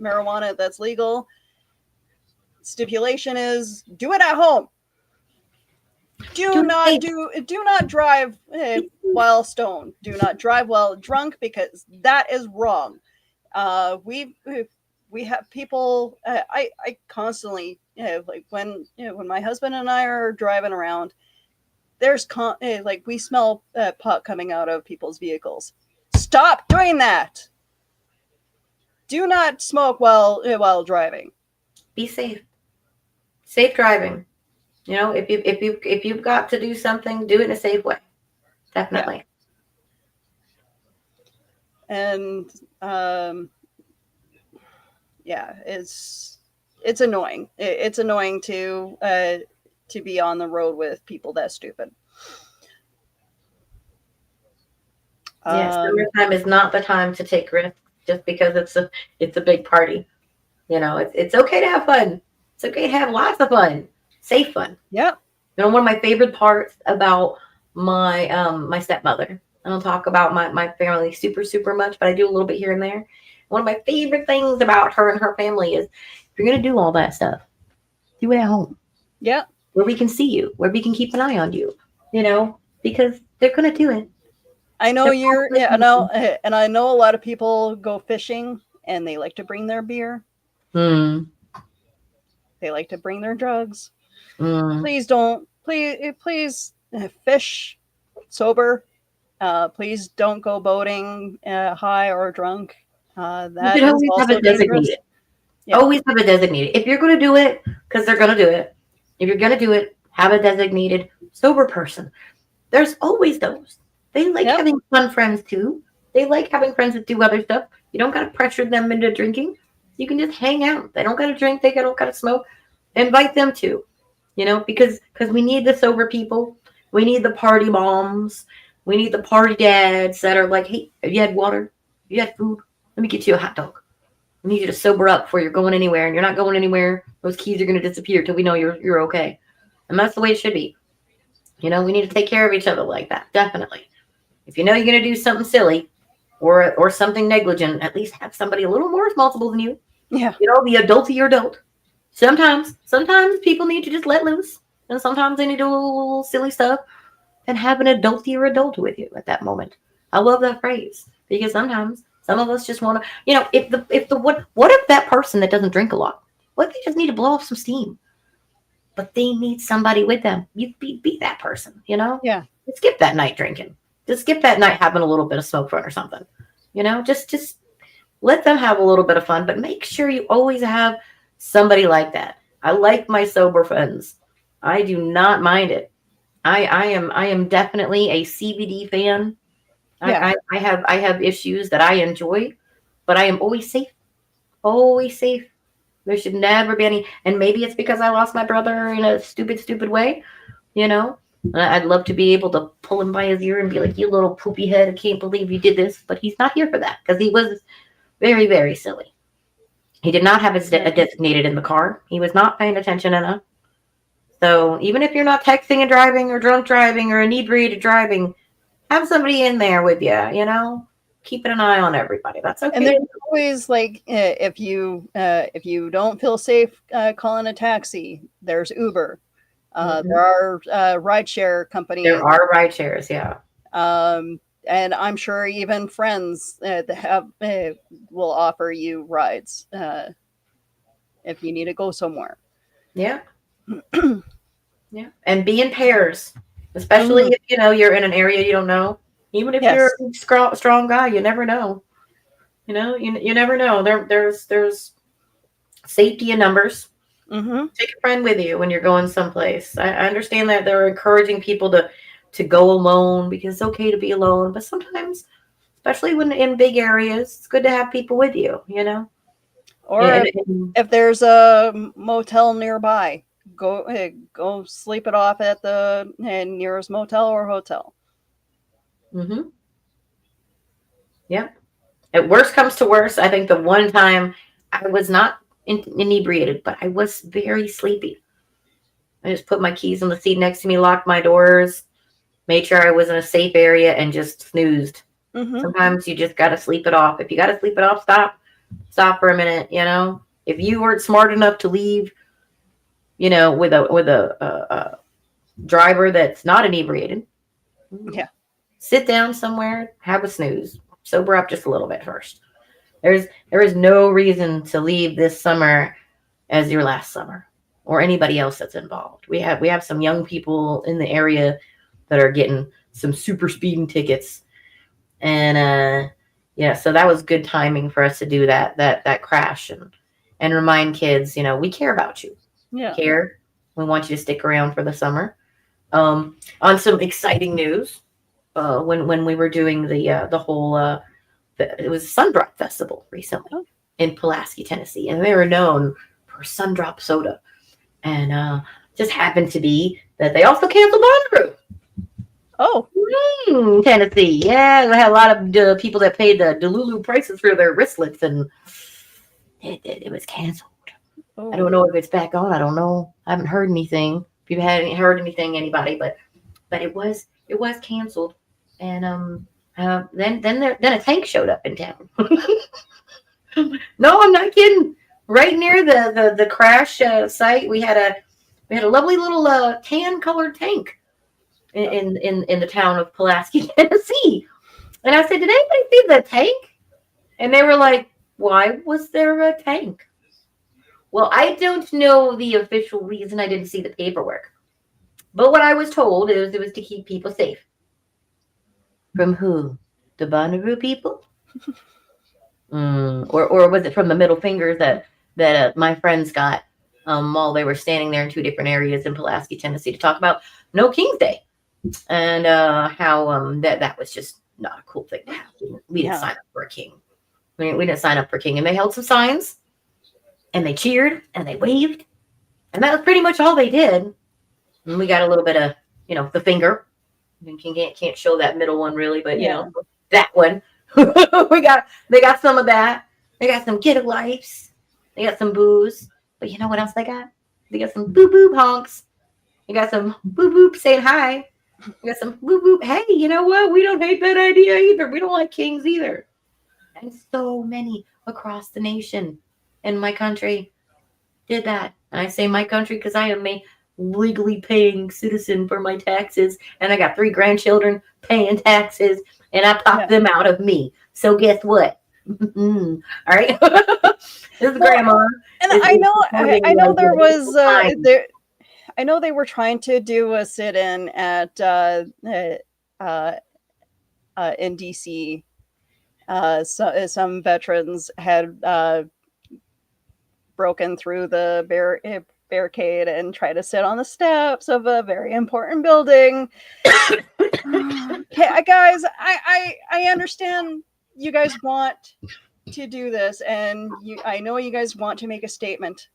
marijuana that's legal. Stipulation is do it at home. Do not drive while stoned. Do not drive while drunk, because that is wrong. We have people. I constantly, like when my husband and I are driving around, there's like we smell pot coming out of people's vehicles. Stop doing that. Do not smoke while driving. Be safe. Safe driving. You know, if you've got to do something, do it in a safe way. Definitely. Yeah. And it's annoying. It's annoying to be on the road with people that stupid. Yes, summertime is not the time to take risks just because it's a big party. You know, it's okay to have fun. It's okay to have lots of fun. Safe fun. Yeah. You know, one of my favorite parts about my my stepmother, I don't talk about my family super much, but I do a little bit here and there. One of my favorite things about her and her family is, if you're going to do all that stuff, do it at home. Yeah. Where we can see you, where we can keep an eye on you, you know, because they're going to do it. I know I know, and I know a lot of people go fishing and they like to bring their beer. They like to bring their drugs. Please fish sober. Please don't go boating high or drunk. That is always have a designated. Yeah. Always have a designated. If you're going to do it, because they're going to do it. If you're going to do it, have a designated sober person. There's always those. They like having fun friends too. They like having friends that do other stuff. You don't got to pressure them into drinking. You can just hang out. They don't got to drink. They don't got to smoke. Invite them too. You know, because we need the sober people. We need the party moms. We need the party dads that are like, hey, have you had water? Have you had food? Let me get you a hot dog. I need you to sober up before you're going anywhere, and you're not going anywhere. Those keys are going to disappear till we know you're okay. And that's the way it should be. You know, we need to take care of each other like that. Definitely. If you know you're going to do something silly or something negligent, at least have somebody a little more responsible than you. Yeah. You know, the adult to your adult. Sometimes people need to just let loose. And sometimes they need to do a little silly stuff and have an adult to your adult with you at that moment. I love that phrase, because sometimes some of us just want to, you know, what if that person that doesn't drink a lot, what if they just need to blow off some steam? But they need somebody with them. You be that person, you know? Yeah. Skip that night drinking. Just skip that night having a little bit of smoke fun or something. You know, just let them have a little bit of fun, but make sure you always have somebody like that. I like my sober friends. I do not mind it. I am definitely a CBD fan. Yeah. I have issues that I enjoy, but I am always safe. Always safe. There should never be any, and maybe it's because I lost my brother in a stupid way, you know. I'd love to be able to pull him by his ear and be like, you little poopy head, I can't believe you did this. But he's not here for that, because he was very, very silly. He did not have his designated in the car. He was not paying attention enough. So even if you're not texting and driving or drunk driving or inebriated driving, have somebody in there with you, you know. keeping an eye on everybody. That's okay. And there's always like if you don't feel safe calling a taxi, there's Uber. There are rideshare companies. There are ride shares, yeah. And I'm sure even friends that have will offer you rides if you need to go somewhere. Yeah. Yeah. And be in pairs, especially if you're in an area you don't know. Even if you're a strong guy, you never know. You never know. There's safety in numbers. Take a friend with you when you're going someplace. I understand that they're encouraging people to go alone because it's okay to be alone, but sometimes, especially when in big areas, it's good to have people with you. Or if there's a motel nearby, go sleep it off at the nearest motel or hotel. Yeah. At worst comes to worst, I think the one time I was not inebriated, but I was very sleepy. I just put my keys on the seat next to me, locked my doors, made sure I was in a safe area, and just snoozed. Sometimes you just got to sleep it off. If you got to sleep it off, stop for a minute. If you weren't smart enough to leave, with a driver that's not inebriated, sit down somewhere, have a snooze, sober up just a little bit first. There is no reason to leave this summer as your last summer or anybody else that's involved. We have some young people in the area that are getting some super speeding tickets, and so that was good timing for us to do that crash and remind kids, we care about you. Yeah. We want you to stick around for the summer. On some exciting news, when we were doing the whole it was a Sundrop Festival recently in Pulaski, Tennessee, and they were known for Sundrop soda, and just happened to be that they also canceled Bonnaroo. Tennessee, yeah, they had a lot of people that paid the Delulu prices for their wristlets, and it was canceled. I don't know if it's back on. I don't know. I haven't heard anything. If you haven't heard anything, anybody, but it was canceled, and then a tank showed up in town. No, I'm not kidding. Right near the crash site, we had a lovely little tan colored tank in the town of Pulaski, Tennessee. And I said, "Did anybody see the tank?" And they were like, "Why was there a tank?" Well, I don't know the official reason. I didn't see the paperwork, but what I was told is it was to keep people safe. From who? The Bonnaroo people? Or was it from the middle fingers that my friends got while they were standing there in two different areas in Pulaski, Tennessee, to talk about No King's Day and how that was just not a cool thing to have. We didn't sign up for a king. We didn't sign up for a king, and they held some signs, and they cheered, and they waved, and that was pretty much all they did. And we got a little bit of the finger. Can't show that middle one really, but that one. They got some of that. They got some Get a Life. They got some booze. But you know what else they got? They got some boo boo honks. They got some boo boop saying hi. They got some boo boop. Hey, you know what? We don't hate that idea either. We don't like kings either. And so many across the nation and my country did that. And I say my country because I am a legally paying citizen for my taxes, and I got 3 grandchildren paying taxes, and I popped them out of me. So guess what? All right. This is grandma. And I know there was I know they were trying to do a sit-in at in DC. Some veterans had broken through the barricade and try to sit on the steps of a very important building. Okay, guys, I understand you guys want to do this, and I know you guys want to make a statement,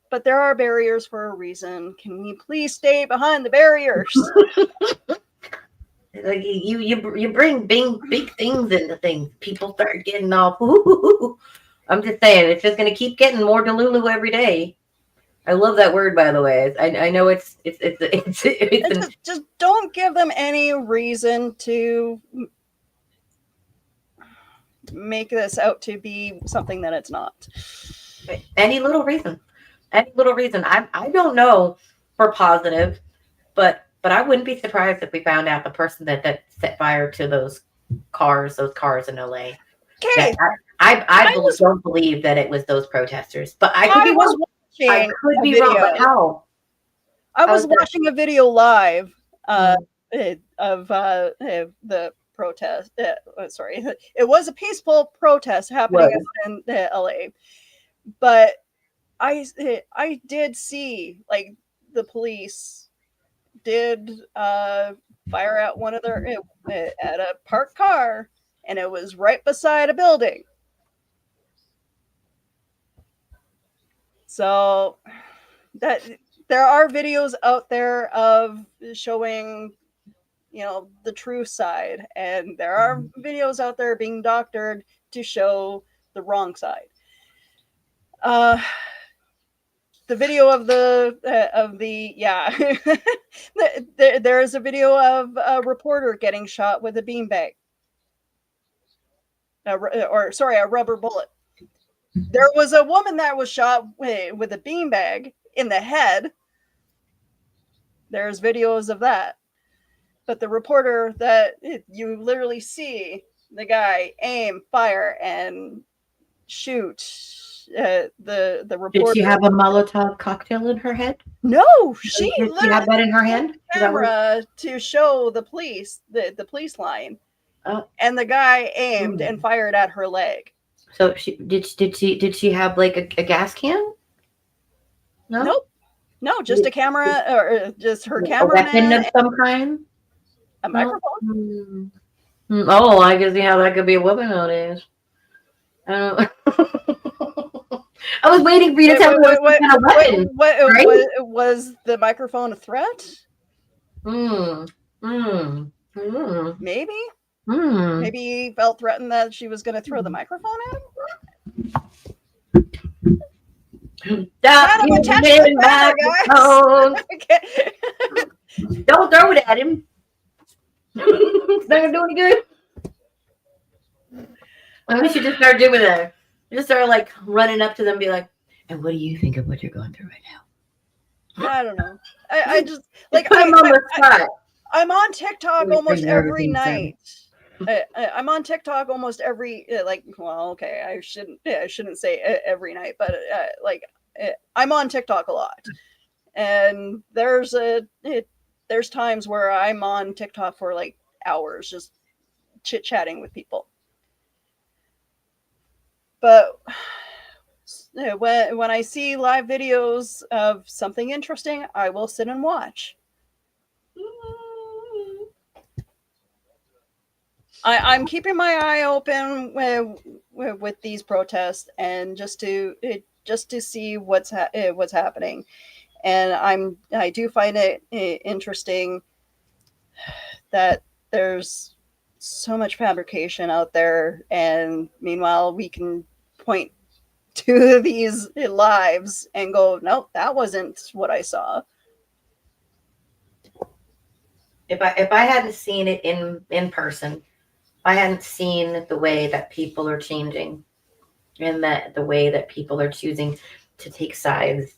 but there are barriers for a reason. Can we please stay behind the barriers? Like you bring big things into things. People start getting all. Ooh. I'm just saying, it's just going to keep getting more Delulu every day. I love that word, by the way. I know it's just don't give them any reason to make this out to be something that it's not. Any little reason. Any little reason. I don't know for positive, but I wouldn't be surprised if we found out the person that set fire to those cars in LA. Okay. I don't believe that it was those protesters, but I could be wrong. I could be wrong, but how? I was watching a video live of the protest. Sorry, it was a peaceful protest happening in LA, but I did see like the police did fire at one of their at a parked car, and it was right beside a building. So that there are videos out there of showing, you know, the true side, and there are videos out there being doctored to show the wrong side. The video of the there is a video of a reporter getting shot with a beanbag, a rubber bullet. There was a woman that was shot with a beanbag in the head. There's videos of that. But the reporter, that you literally see the guy aim, fire, and shoot the reporter. Did she have a Molotov cocktail in her head? No, she literally had that in her hand. Camera to show the police the police line, and the guy aimed and fired at her leg. So did she have like a gas can? No. Nope. No, just a camera, or just her camera. A weapon of some kind. A microphone. Oh, I can see how that could be a weapon nowadays. I don't know. I was waiting for you to tell me what kind of weapon. Was the microphone a threat? Maybe. Maybe he felt threatened that she was going to throw the microphone at him. Stop using microphone. Don't throw it at him. It's not gonna do any good. I wish you just start doing that. You just start like running up to them and be like, "And what do you think of what you're going through right now?" I don't know. I just like put them on the spot. I'm on TikTok almost every night. I'm on TikTok almost every I shouldn't say every night, but I'm on TikTok a lot, and there's times where I'm on TikTok for like hours just chit chatting with people. But when I see live videos of something interesting, I will sit and watch. I'm keeping my eye open with these protests, and just to see what's happening. And I do find it interesting that there's so much fabrication out there, and meanwhile we can point to these lives and go, nope, that wasn't what I saw. If I hadn't seen it in person, if I hadn't seen the way that people are changing, and that the way that people are choosing to take sides,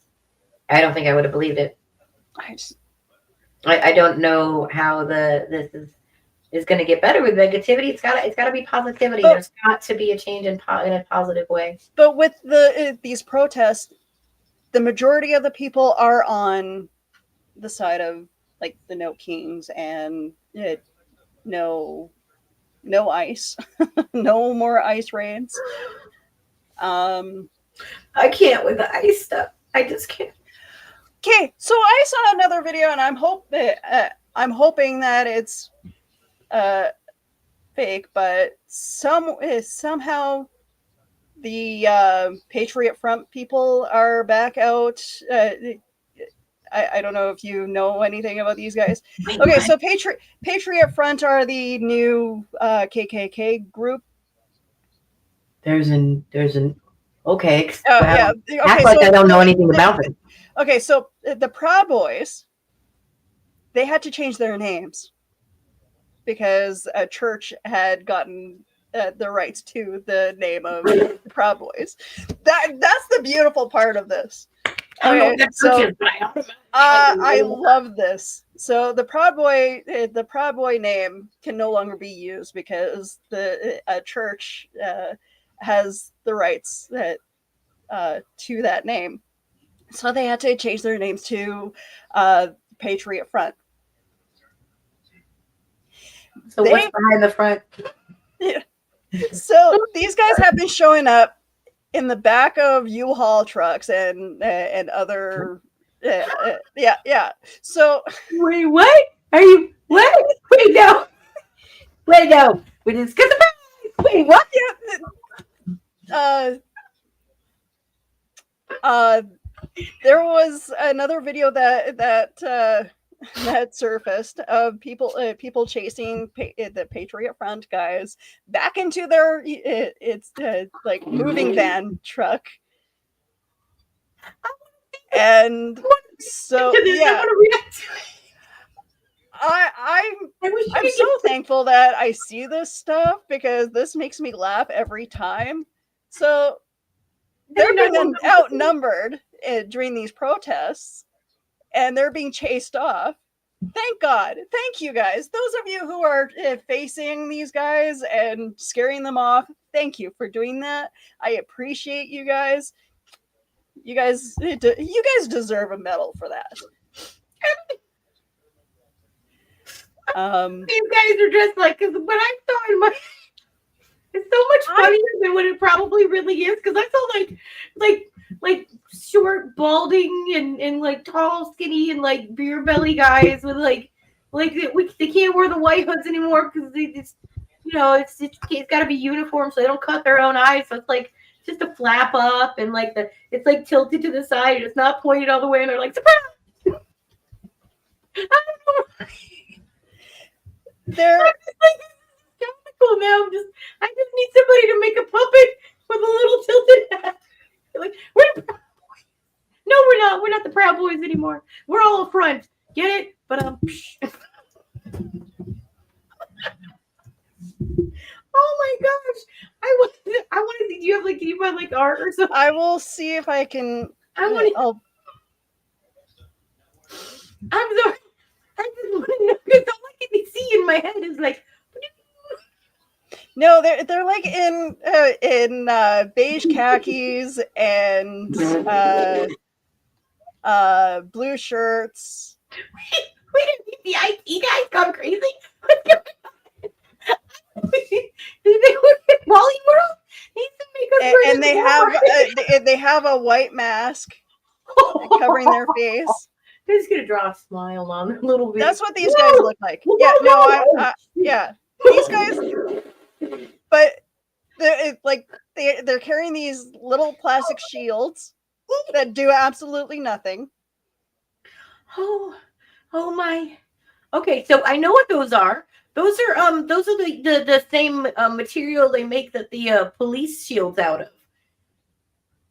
I don't think I would have believed it. I don't know how this is going to get better with negativity. It's got to be positivity. There's got to be a change in a positive way. But with these protests, the majority of the people are on the side of like the no kings and no ice, no more ice raids. I can't with the ice stuff. I just can't. Okay, so I saw another video, and I'm hoping that it's fake, but somehow the Patriot Front people are back out. I don't know if you know anything about these guys. Okay, so Patriot Front are the new KKK group. There's an okay. Yeah. Okay, act like I don't know anything about it. Okay, so the Proud Boys, they had to change their names because a church had gotten the rights to the name of the Proud Boys. That's the beautiful part of this. I don't know Okay, what that so is, but I automatically I love this. So the Proud Boy name can no longer be used because the church has the rights to that name. So they had to change their names to Patriot Front. So what's behind the front? So these guys have been showing up in the back of U-Haul trucks and other yeah. So Wait, what? Are you what? Wait, no. Wait, no. We didn't skip the back. Wait, what? There was another video that surfaced of people chasing the Patriot Front guys back into their it's like moving van truck, and so yeah, I'm so thankful that I see this stuff because this makes me laugh every time. So they're being outnumbered during these protests, and they're being chased off. Thank God. Thank you guys. Those of you who are facing these guys and scaring them off, thank you for doing that. I appreciate you guys. You guys deserve a medal for that. You guys are just like, because what I saw in my, it's so much funnier than what it probably really is. Because I saw like short, balding, and like tall, skinny, and like beer belly guys with like they can't wear the white hoods anymore because they just, it's got to be uniform so they don't cut their own eyes. So it's like just a flap up and like it's like tilted to the side and it's not pointed all the way, and they're like, surprise! I don't know. They're comical now. I just need somebody to make a puppet with a little tilted hat. Like, we're the Proud Boys. No, we're not. We're not the Proud Boys anymore. We're all up front. Get it? But oh my gosh! I want to. Do you have like art or something? I will see if I can. I'm sorry. I just want to know because all I can see in my head is like. No, they're like in beige khakis and blue shirts. Wait, the IT guys gone crazy? What's going on? Did they work at Wally World? And they have a white mask covering their face. They're just gonna draw a smile on a little bit. That's what these guys look like. Yeah, no, yeah, these guys. But they're carrying these little plastic shields that do absolutely nothing. Oh my. Okay, so I know what those are. Those are the same material they make the police shields out of.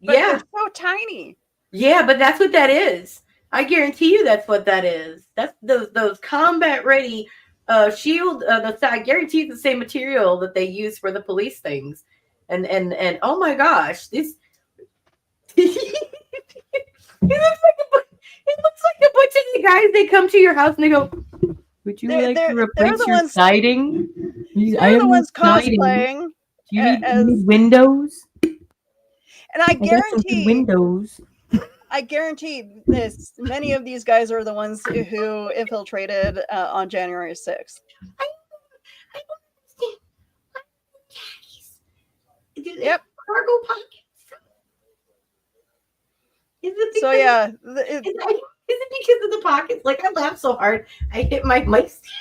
But they're so tiny. Yeah, but that's what that is. I guarantee you that's what that is. That's those combat ready shield. I guarantee it's the same material that they use for the police things. And oh my gosh, this it looks like a bunch of the guys. They come to your house and they go, "Would you like to replace your siding?" They're the ones cosplaying. Do you need windows? And I guarantee windows. I guarantee this. Many of these guys are the ones who infiltrated on January 6th. I don't understand. Yep. Cargo pockets. Is it because, so yeah. Is it because of the pockets? Like, I laughed so hard, I hit my mic stand.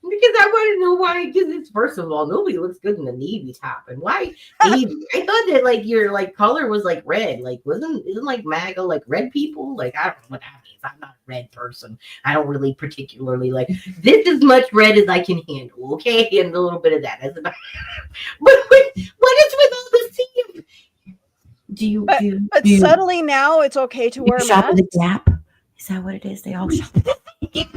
Because I want to know why. Because it's, first of all, nobody looks good in the navy top, and why navy? I thought that like your like color was like red. Like isn't like MAGA like red people? Like, I don't know what that means. I'm not a red person. I don't really particularly like this as much red as I can handle. Okay, and a little bit of that. That's about. But what is with all the team? But suddenly now it's okay to wear a shop mask. At the Gap? Is that what it is? They all shop at the Gap.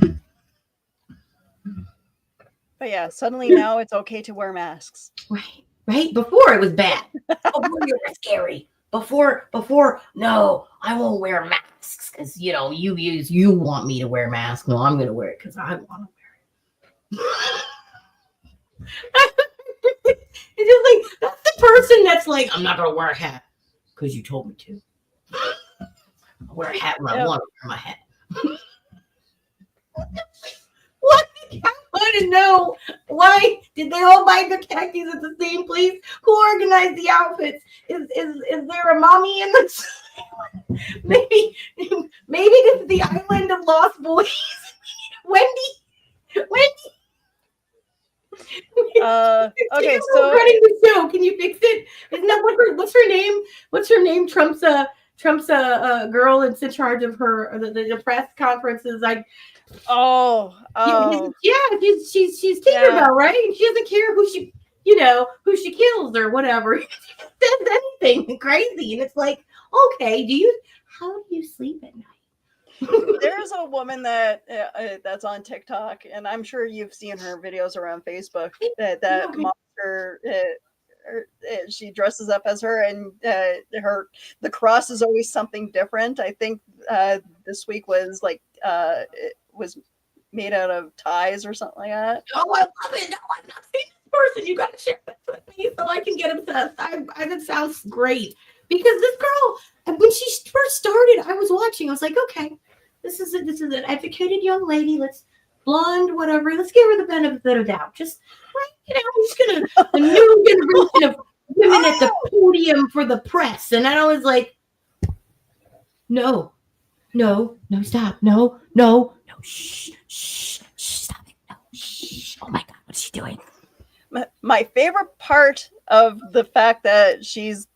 But yeah, suddenly now it's okay to wear masks. Right. Before it was bad. Before it was scary. Before, no, I won't wear masks because you want me to wear masks. No, I'm gonna wear it because I want to wear it. It's just like that's the person that's like, I'm not gonna wear a hat because you told me to. I wear a hat when I want to wear my hat. What? I want to know why did they all buy the khakis at the same place? Who organized the outfits? Is there a mommy in this? maybe this is the island of lost boys. Wendy. Okay, so running the show. Can you fix it? Isn't that what's her name? What's her name? Trump's girl that's in charge of her the press conferences. Like, she's Tinkerbell, right? And she doesn't care who she kills or whatever. She says anything crazy, and it's like, okay, how do you sleep at night? There's a woman that's on TikTok, and I'm sure you've seen her videos around Facebook. That monster, she dresses up as her, and the cross is always something different. I think this week was like it was made out of ties or something like that. Oh, I love it! No, I've not seen this person. You got to share this with me so I can get obsessed. That sounds great because this girl, when she first started, I was watching. I was like, okay. This is an educated young lady. Let's blonde, whatever. Let's give her the benefit of doubt. Just I'm just gonna a new generation of women at the podium for the press. And I was like, no, stop, no, shh, stop it, no, shh. Oh my God, what's she doing? My favorite part of the fact that she's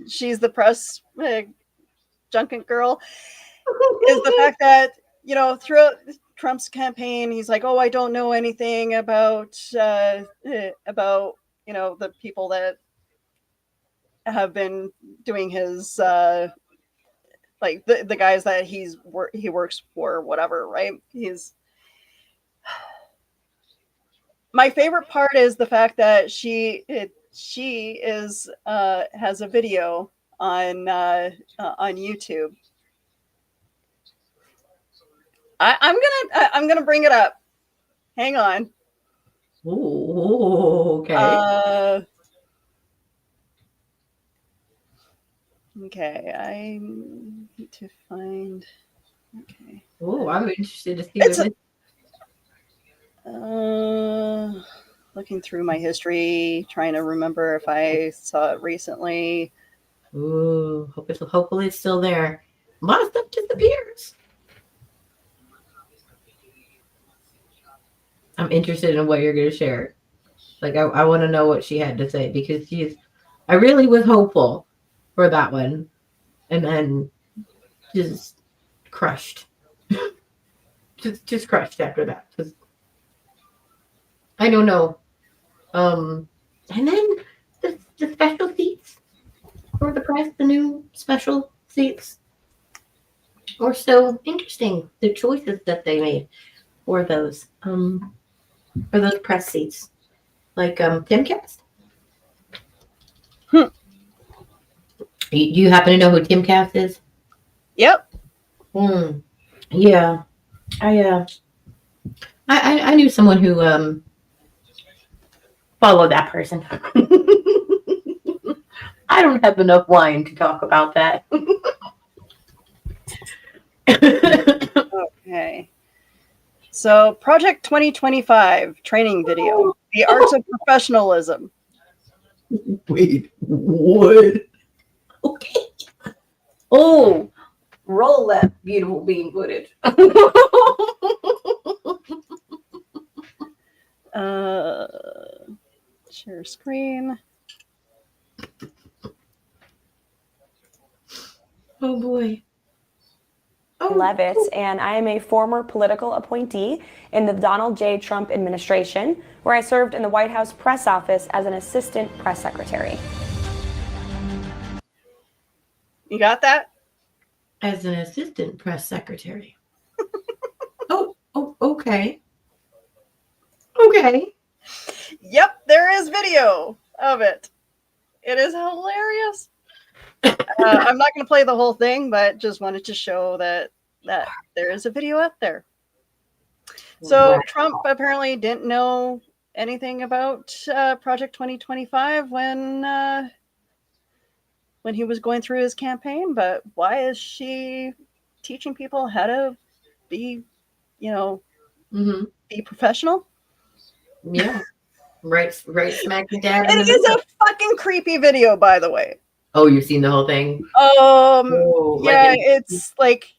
she's the press junket girl is the fact that throughout Trump's campaign he's like, oh, I don't know anything about the people that have been doing his like the guys that he works for, whatever, right? My favorite part is the fact that she is has a video on YouTube. I'm gonna bring it up. Hang on. Oh, okay. Okay, I need to find. Okay. Oh, I'm interested to see what looking through my history, trying to remember if I saw it recently. Ooh, hopefully it's still there. A lot of stuff disappears. I'm interested in what you're going to share. Like, I want to know what she had to say because I really was hopeful for that one, and then just crushed. just crushed after that. I don't know. And then the special seats for the press, the new special seats, were so interesting. The choices that they made for those press seats, like Timcast. You happen to know who Timcast is? Yep. Yeah. I knew someone who followed that person. I don't have enough wine to talk about that. Okay. So, Project 2025 training video, The Arts of Professionalism. Wait, what? Okay. Oh, roll that beautiful bean footage. Share screen. Oh boy. Levitt, and I am a former political appointee in the Donald J. Trump administration, where I served in the White House press office as an assistant press secretary. You got that? As an assistant press secretary. Oh, Okay. Okay. Yep, there is video of it. It is hilarious. I'm not going to play the whole thing, but just wanted to show that there is a video out there. So Wow. Trump apparently didn't know anything about Project 2025 when he was going through his campaign. But why is she teaching people how to be, be professional? Yeah. Right smack dab in the It is middle. a fucking creepy video, by the way. Oh, you've seen the whole thing? Yeah, it's like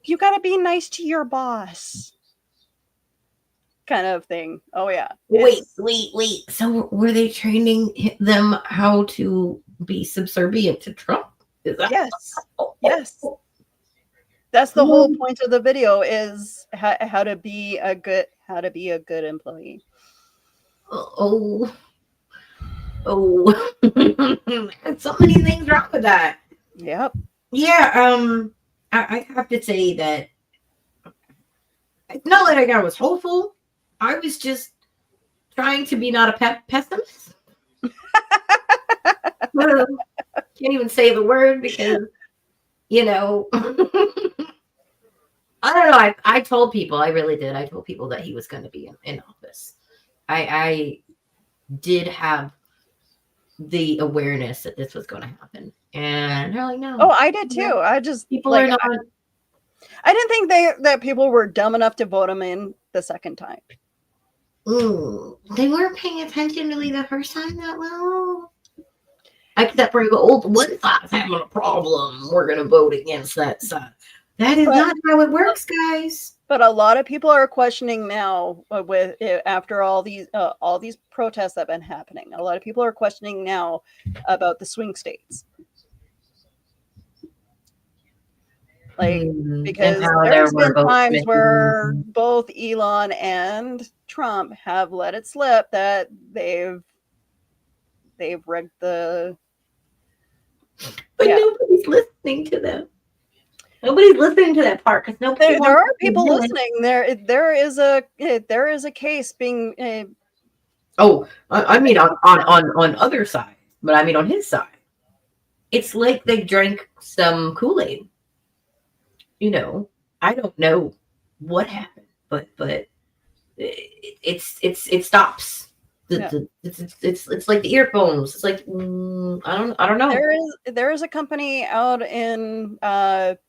you got to be nice to your boss, kind of thing. Oh yeah. Wait. So were they training them how to be subservient to Trump? Is that? Yes. That's the whole point of the video is how to be a good employee. Oh. So many things wrong with that. Yep. Yeah. I have to say that not that I was hopeful. I was just trying to be not a pessimist. Can't even say the word because, I don't know. I told people, I really did. I told people that he was going to be in office. I did have the awareness that this was going to happen. And they're like, no. Oh, I did too. I just people are not. I didn't think that people were dumb enough to vote him in the second time. Ooh, they weren't paying attention really the first time that well. Except for the old one side's having a problem. We're going to vote against that side. That is not how it works, guys. But a lot of people are questioning now after all these protests that have been happening. A lot of people are questioning now about the swing states. Because there's been times where both Elon and Trump have let it slip that they've rigged the. But nobody's listening to them. Nobody's listening to that part because nobody. There are people listening. There is a case being. I mean on other side, but I mean on his side, it's like they drank some Kool-Aid. I don't know what happened, but it stops. It's like the earphones. It's like I don't know. There is a company out in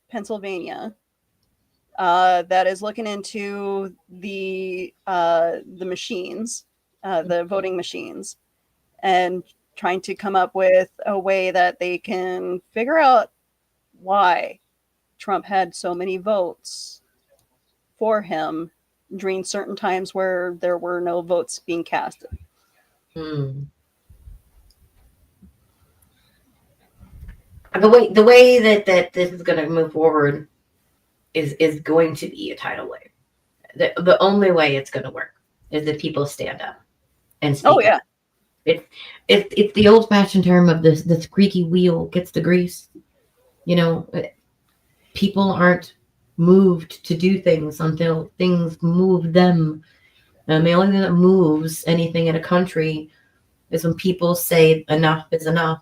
Pennsylvania that is looking into the machines, the voting machines, and trying to come up with a way that they can figure out why Trump had so many votes for him during certain times where there were no votes being casted. The way that this is going to move forward is going to be a tidal wave. The only way it's going to work is if people stand up and speak. Oh yeah, it's the old fashioned term of the squeaky wheel gets the grease. People aren't moved to do things until things move them. The only thing that moves anything in a country is when people say enough is enough.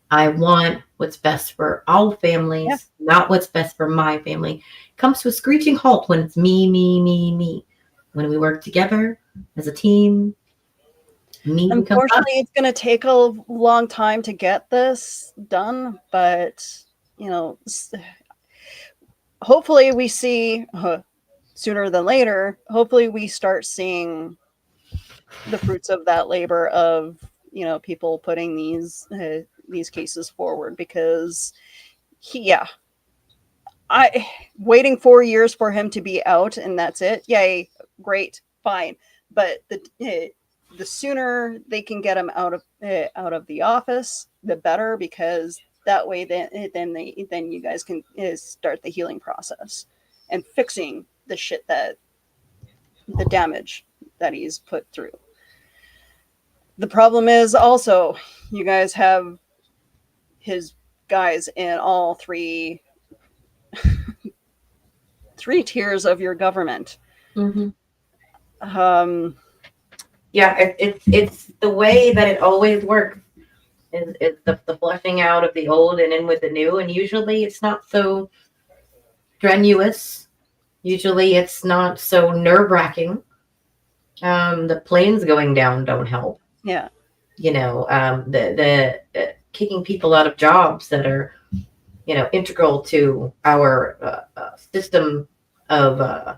I want what's best for all families, not what's best for my family. It comes to a screeching halt when it's me, me, me, me. When we work together as a team, unfortunately, it's going to take a long time to get this done, but hopefully we see sooner than later. Hopefully we start seeing the fruits of that labor of people putting these cases forward, because waiting 4 years for him to be out and that's it. Yay, great, fine. But the sooner they can get him out of the office, the better, because that way then you guys can start the healing process and fixing the shit the damage that he's put through. The problem is also you guys have his guys in all three tiers of your government Mm-hmm. Yeah, it's the way that it always works. It's the flushing out of the old and in with the new, and usually it's not so strenuous. Usually it's not so nerve wracking. The planes going down don't help. Yeah. The kicking people out of jobs that are, integral to our system of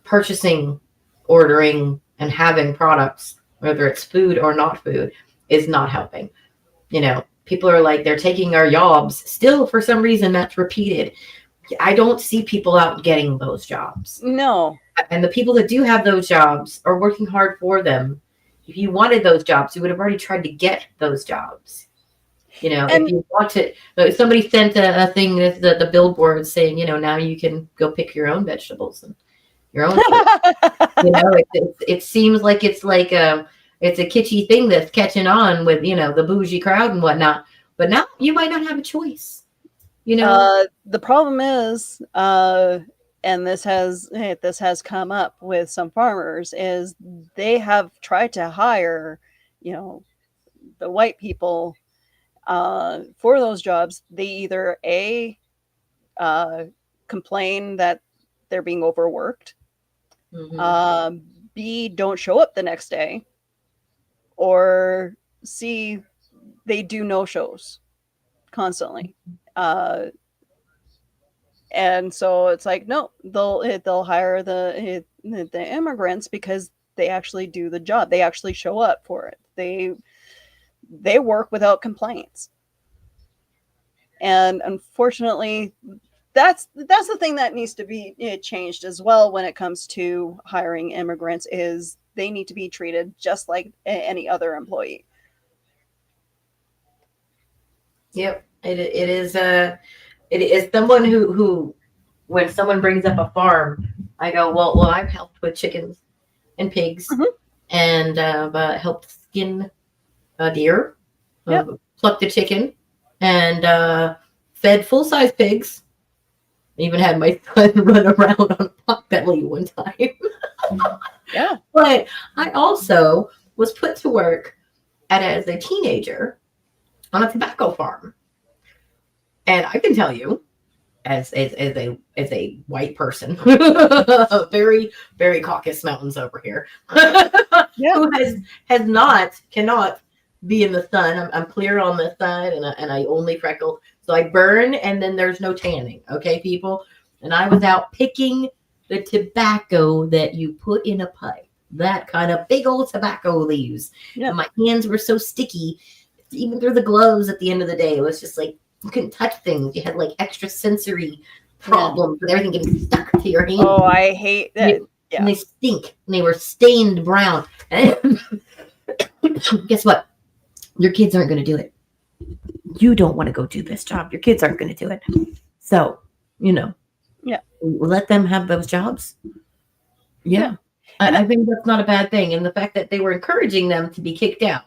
purchasing, ordering, and having products, whether it's food or not food, is not helping. People are like, they're taking our jobs. Still, for some reason, that's repeated. I don't see people out getting those jobs. No. And the people that do have those jobs are working hard for them. If you wanted those jobs, you would have already tried to get those jobs. If you want to, somebody sent a thing with the billboard saying, now you can go pick your own vegetables and your own food. It seems like it's a kitschy thing that's catching on with, the bougie crowd and whatnot. But now you might not have a choice. The problem is, and this has come up with some farmers, is they have tried to hire, the white people for those jobs. They either complain that they're being overworked, Mm-hmm. B, don't show up the next day, or C, they do no shows constantly. And so it's like, no, they'll hire the immigrants because they actually do the job. They actually show up for it. They work without complaints. And unfortunately, that's the thing that needs to be changed as well when it comes to hiring immigrants, is they need to be treated just like any other employee. Yep. It is someone who, when someone brings up a farm, I go, well, I've helped with chickens and pigs, Mhm. and helped skin a deer, Yep. plucked the chicken, and fed full-size pigs. Even had my son run around on Potbelly one time. Yeah. But I also was put to work as a teenager on a tobacco farm. And I can tell you, as a white person, very, very Caucasus Mountains over here, Yeah. who cannot be in the sun. I'm clear on the sun, and I only freckle. So I burn, and then there's no tanning. Okay, people? And I was out picking the tobacco that you put in a pipe. That kind of big old tobacco leaves. Yeah. And my hands were so sticky, even through the gloves at the end of the day. It was just like, you couldn't touch things. You had like extra sensory problems with everything getting stuck to your hand. Oh, I hate that. Yeah. And they stink. And they were stained brown. And guess what? Your kids aren't going to do it. You don't want to go do this job. Your kids aren't going to do it. So, Yeah. let them have those jobs. Yeah. I think that's not a bad thing. And the fact that they were encouraging them to be kicked out,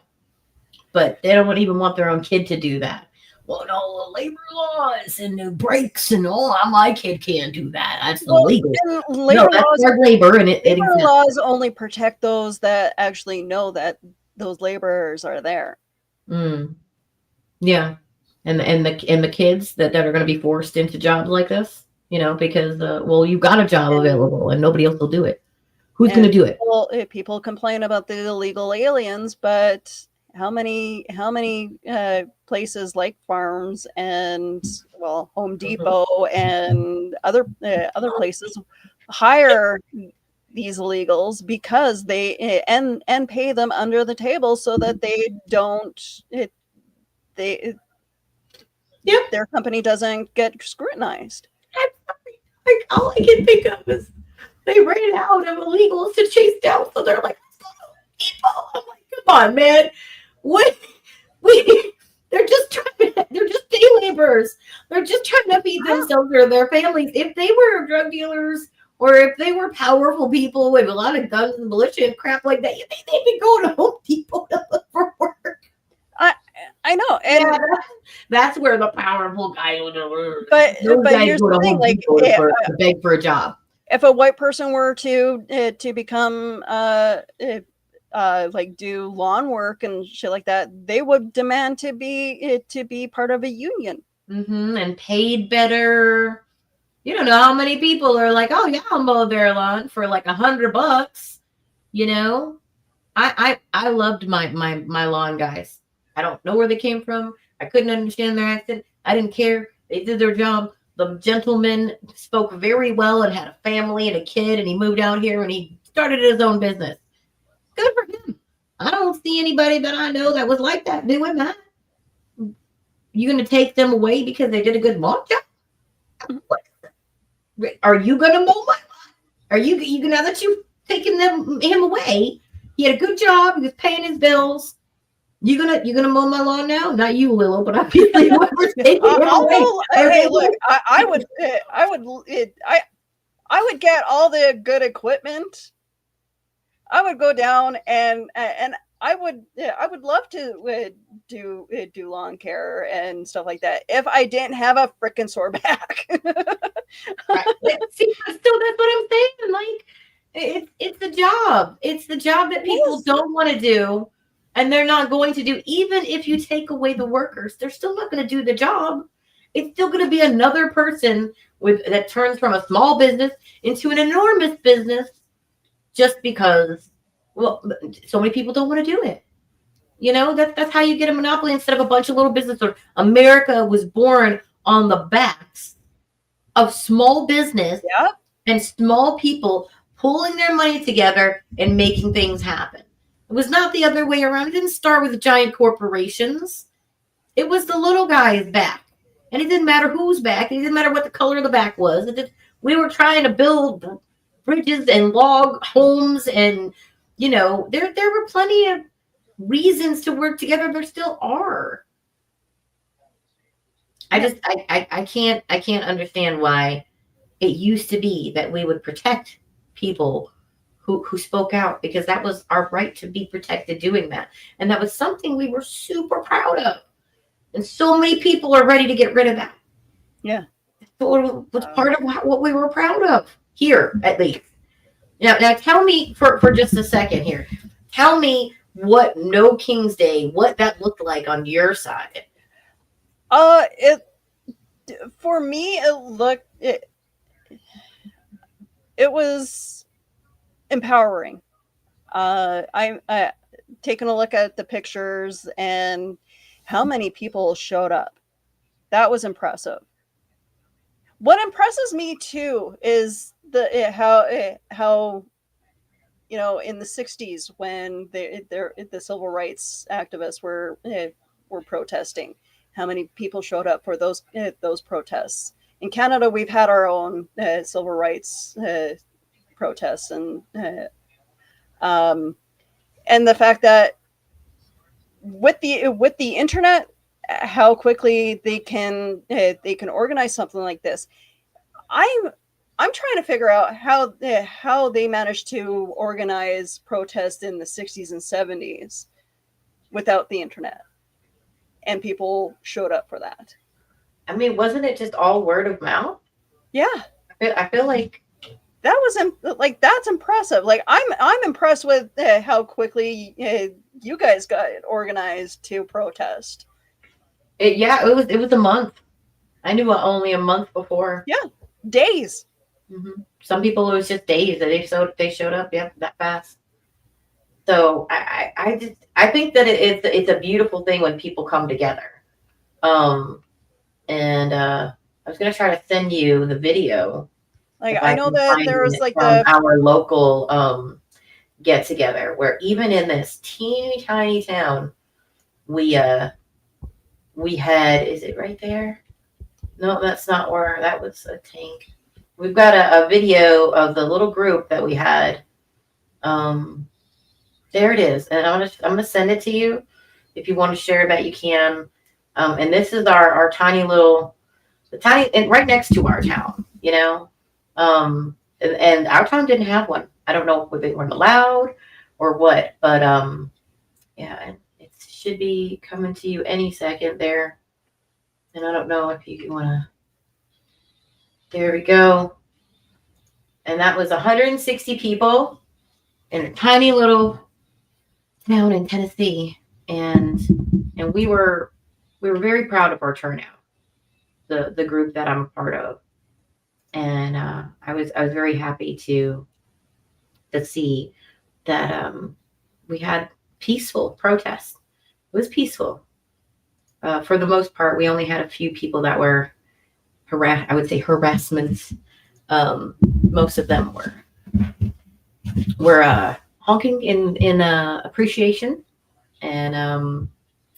but they don't even want their own kid to do that. Well, no, labor laws and the breaks and all. My kid can't do that. That's illegal. Labor that's hard labor, and labor laws only protect those that actually know that those laborers are there. Yeah, and the kids that are going to be forced into jobs like this, because you've got a job available and nobody else will do it. Who's going to do it? Well, people complain about the illegal aliens, but how many places like farms and Home Depot and other places hire these illegals because they and pay them under the table so that they don't their company doesn't get scrutinized. All I can think of is they ran out of illegals to chase down, so they're like, people. I'm like, come on, man. They're just day laborers. They're just trying to feed themselves or their families. If they were drug dealers or if they were powerful people with a lot of guns and militia and crap like that, you think they'd be going to Home Depot to look for work? I know, and that's where the powerful guys would. But here's the thing, like, to beg for a job. if a white person were to become like do lawn work and shit like that, they would demand to be part of a union. And paid better. You don't know how many people are like, oh yeah, I'll mow their lawn for like $100. You know, I loved my lawn guys. I don't know where they came from. I couldn't understand their accent. I didn't care. They did their job. The gentleman spoke very well and had a family and a kid, and he moved out here and he started his own business. Good for him. I don't see anybody that I know that was like that doing that. You going to take them away because they did a good lawn job? What? Are you going to mow my lawn? Are you now that you've taken him away? He had a good job. He was paying his bills. You gonna mow my lawn now? Not you, Willow, but obviously whoever's taking him away. Hey, look, I would get all the good equipment. I would go down and I would love to do lawn care and stuff like that if I didn't have a freaking sore back. Right. See, that's what I'm saying. Like, it's the job. It's the job that people don't want to do, and they're not going to do. Even if you take away the workers, they're still not going to do the job. It's still going to be another person that turns from a small business into an enormous business, just because, well, so many people don't want to do it. You know, that's how you get a monopoly instead of a bunch of little businesses. America was born on the backs of small business and small people pulling their money together and making things happen. It was not the other way around. It didn't start with giant corporations. It was the little guy's back. And it didn't matter whose back. It didn't matter what the color of the back was. We were trying to build bridges and log homes, and you know, there were plenty of reasons to work together. There still are. I can't understand why it used to be that we would protect people who spoke out, because that was our right to be protected doing that. And that was something we were super proud of. And so many people are ready to get rid of that. Yeah. So it was part of what we were proud of here, at least. Now tell me for just a second here. Tell me what No King's Day, what that looked like on your side. For me, it was empowering. I'm taking a look at the pictures and how many people showed up. That was impressive. What impresses me too is how you know, in the 60s when the civil rights activists were protesting, how many people showed up for those protests. In Canada, we've had our own civil rights protests, and the fact that with the internet, how quickly they can organize something like this. I'm trying to figure out how they managed to organize protests in the 60s and 70s without the internet, and people showed up for that. I mean, wasn't it just all word of mouth? Yeah, I feel like that was that's impressive. Like I'm impressed with how quickly you guys got organized to protest. It was a month. I knew only a month before. Yeah, days. Mm-hmm. Some people, it was just days that they showed up. Yeah, that fast. So I think that it's a beautiful thing when people come together. And I was gonna try to send you the video. Like, I know that there was like our local get together where even in this teeny tiny town, we had, is it right there? No, that's not where, that was a tank. We've got a video of the little group that we had. There it is. And I'm gonna send it to you. If you want to share that, you can. And this is our tiny little, and right next to our town, you know. And our town didn't have one. I don't know if they weren't allowed or what, but yeah, it should be coming to you any second there. And I don't know if you want to. There we go. And that was 160 people in a tiny little town in Tennessee. And we were very proud of our turnout, the group that I'm a part of. And I was very happy to see that we had peaceful protests. It was peaceful. For the most part, we only had a few people that were I would say harassments. Most of them were honking in appreciation and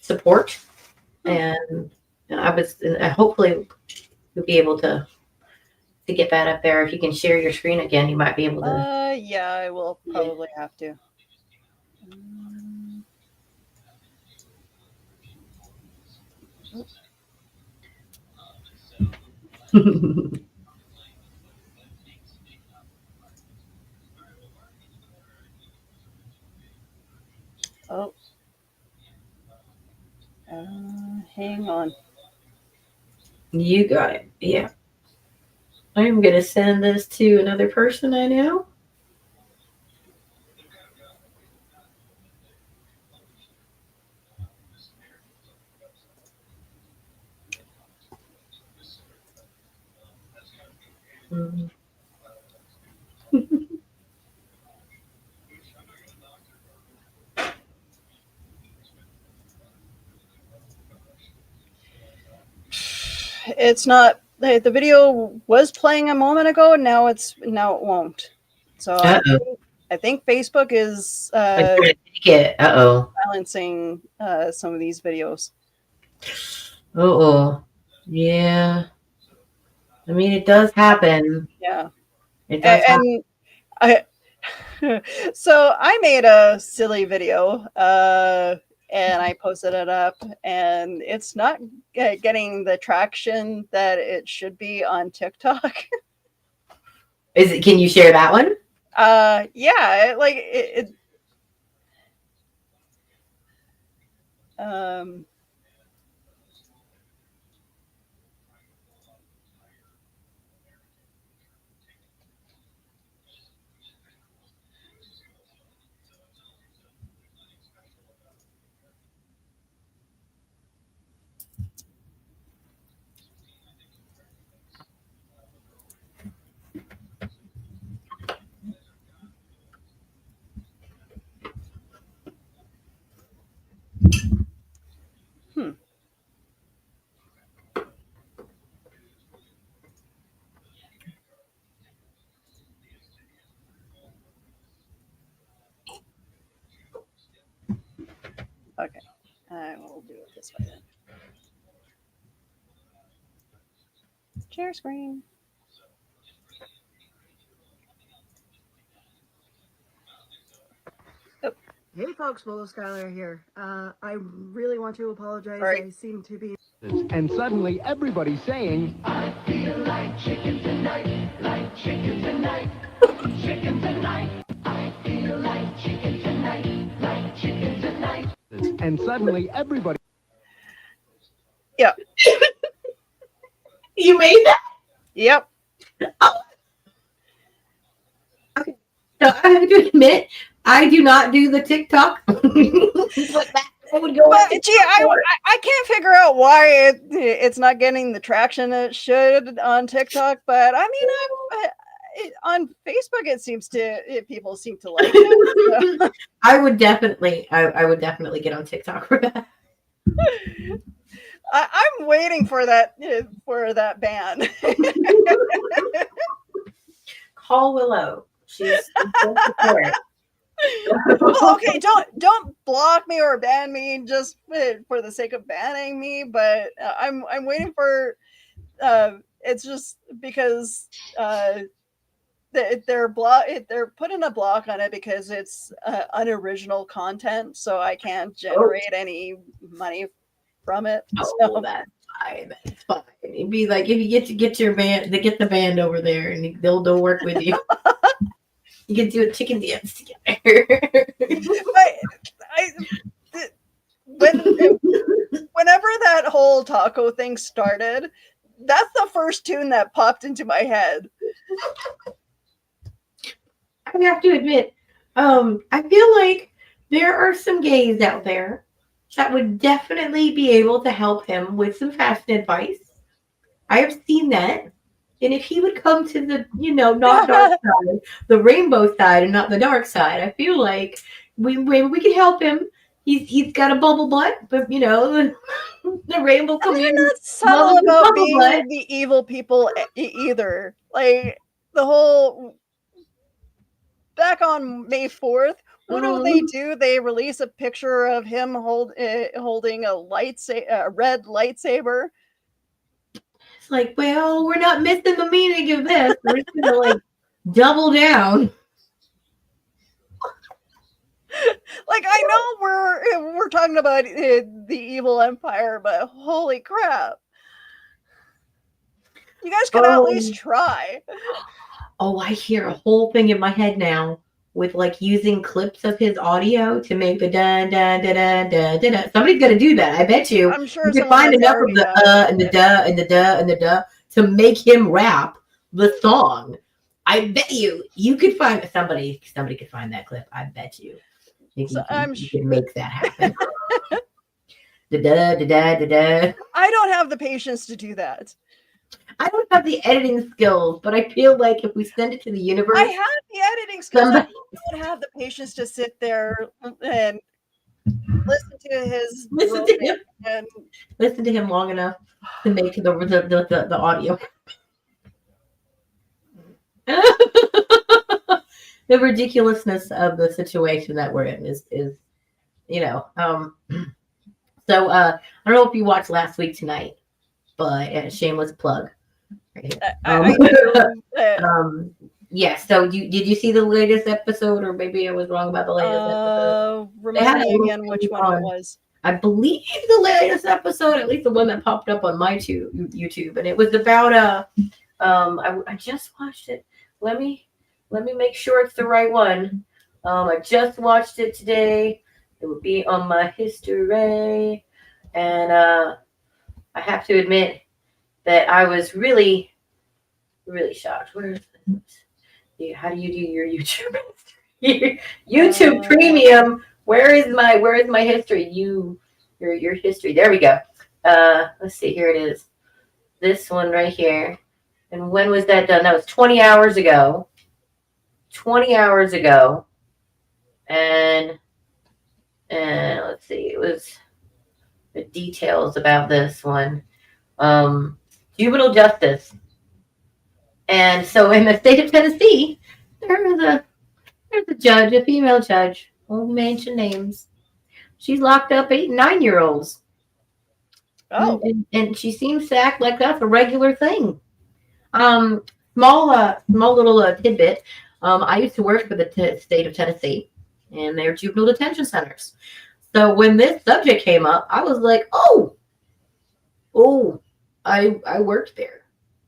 support, and I was hopefully you'll be able to get that up there. If you can share your screen again, you might be able to. Yeah, I will probably have to. Oh, hang on. You got it. Yeah. I'm going to send this to another person I know. Mm. It's not. The video was playing a moment ago. Now it won't. So I think Facebook is silencing some of these videos. Yeah. I mean, it does happen. Yeah. It does happen. So I made a silly video and I posted it up, and it's not getting the traction that it should be on TikTok. Can you share that one? Yeah, okay, I will do it this way then. Share screen. Hey folks, Willow Skylar here. I really want to apologize. Right. I seem to be... And suddenly everybody's saying, I feel like chicken tonight, like chicken tonight, chicken tonight. I feel like chicken tonight, like chicken tonight. And suddenly everybody... Yeah. You made that? Yep. Oh. Okay. So I have to admit, I do not do the TikTok. But gee, I can't figure out why it's not getting the traction it should on TikTok. But I mean, on Facebook, people seem to like it. So. I would definitely get on TikTok for that. I'm waiting for that ban. Call Willow. She's Well, okay, don't block me or ban me just for the sake of banning me, but I'm waiting for it's just because they're putting a block on it because it's unoriginal content, so I can't generate any money from it. So that's fine. That's fine. It'd be like if you get the band over there and they'll work with you. You can do a chicken dance together. Whenever that whole taco thing started, that's the first tune that popped into my head. I have to admit, I feel like there are some gays out there that would definitely be able to help him with some fashion advice. I have seen that. And if he would come to the, not dark side, the rainbow side and not the dark side, I feel like we could help him. He's got a bubble butt, but the rainbow And they're community not subtle loves the about bubble being butt. the evil people either. Like the whole back on May 4th, what do? They release a picture of him holding a red lightsaber. It's like, well, we're not missing the meaning of this. We're just gonna like double down. Like I know we're talking about the evil empire, but holy crap. You guys can at least try. Oh, I hear a whole thing in my head now with like using clips of his audio to make the da da da da da da da. Somebody's gonna do that. I bet you. I'm sure You can someone find has enough of already the done it. and the da and the da and the da to make him rap the song. I bet you could find somebody could find that clip. I bet you. So You can make that happen. Da da da da da da. I don't have the patience to do that. I don't have the editing skills, but I feel like if we send it to the universe, I have the editing skills. somebody I don't have the patience to sit there and listen to his listen to him. and Listen to him long enough to make the audio. The ridiculousness of the situation that we're in is so I don't know if you watched last week tonight, but shameless plug right here. I do. Yeah, so did you see the latest episode, or maybe I was wrong about the latest episode? Remind me again which one it was. I believe the latest episode, at least the one that popped up on my YouTube, and it was about I just watched it. Let me make sure it's the right one. I just watched it today. It will be on my history, and I have to admit that I was really, really shocked. Where is this? How do you do your YouTube history? YouTube Premium. Where is my history? Your history. There we go. Let's see. Here it is. This one right here. And when was that done? That was 20 hours ago. 20 hours ago. And let's see. It was the details about this one. Juvenile justice. And so in the state of Tennessee, there's a judge, a female judge, won't mention names. She's locked up 8 and 9-year-olds. Oh. And she seems to act like that's a regular thing. Small little tidbit. I used to work for the state of Tennessee, and they're juvenile detention centers. So when this subject came up, I was like, oh, I worked there.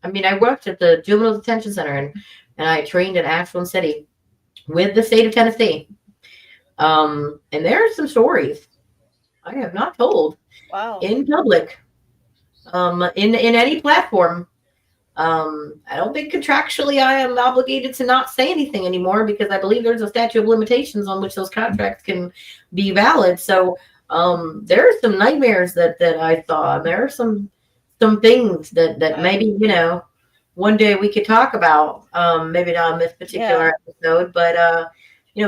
I mean, I worked at the juvenile detention center, and I trained in Ashland City with the state of Tennessee. And there are some stories I have not told in public, in any platform. I don't think contractually I am obligated to not say anything anymore, because I believe there's a statute of limitations on which those contracts can be valid. So there are some nightmares that I saw. There are some things that maybe, one day we could talk about, maybe not on this particular episode, but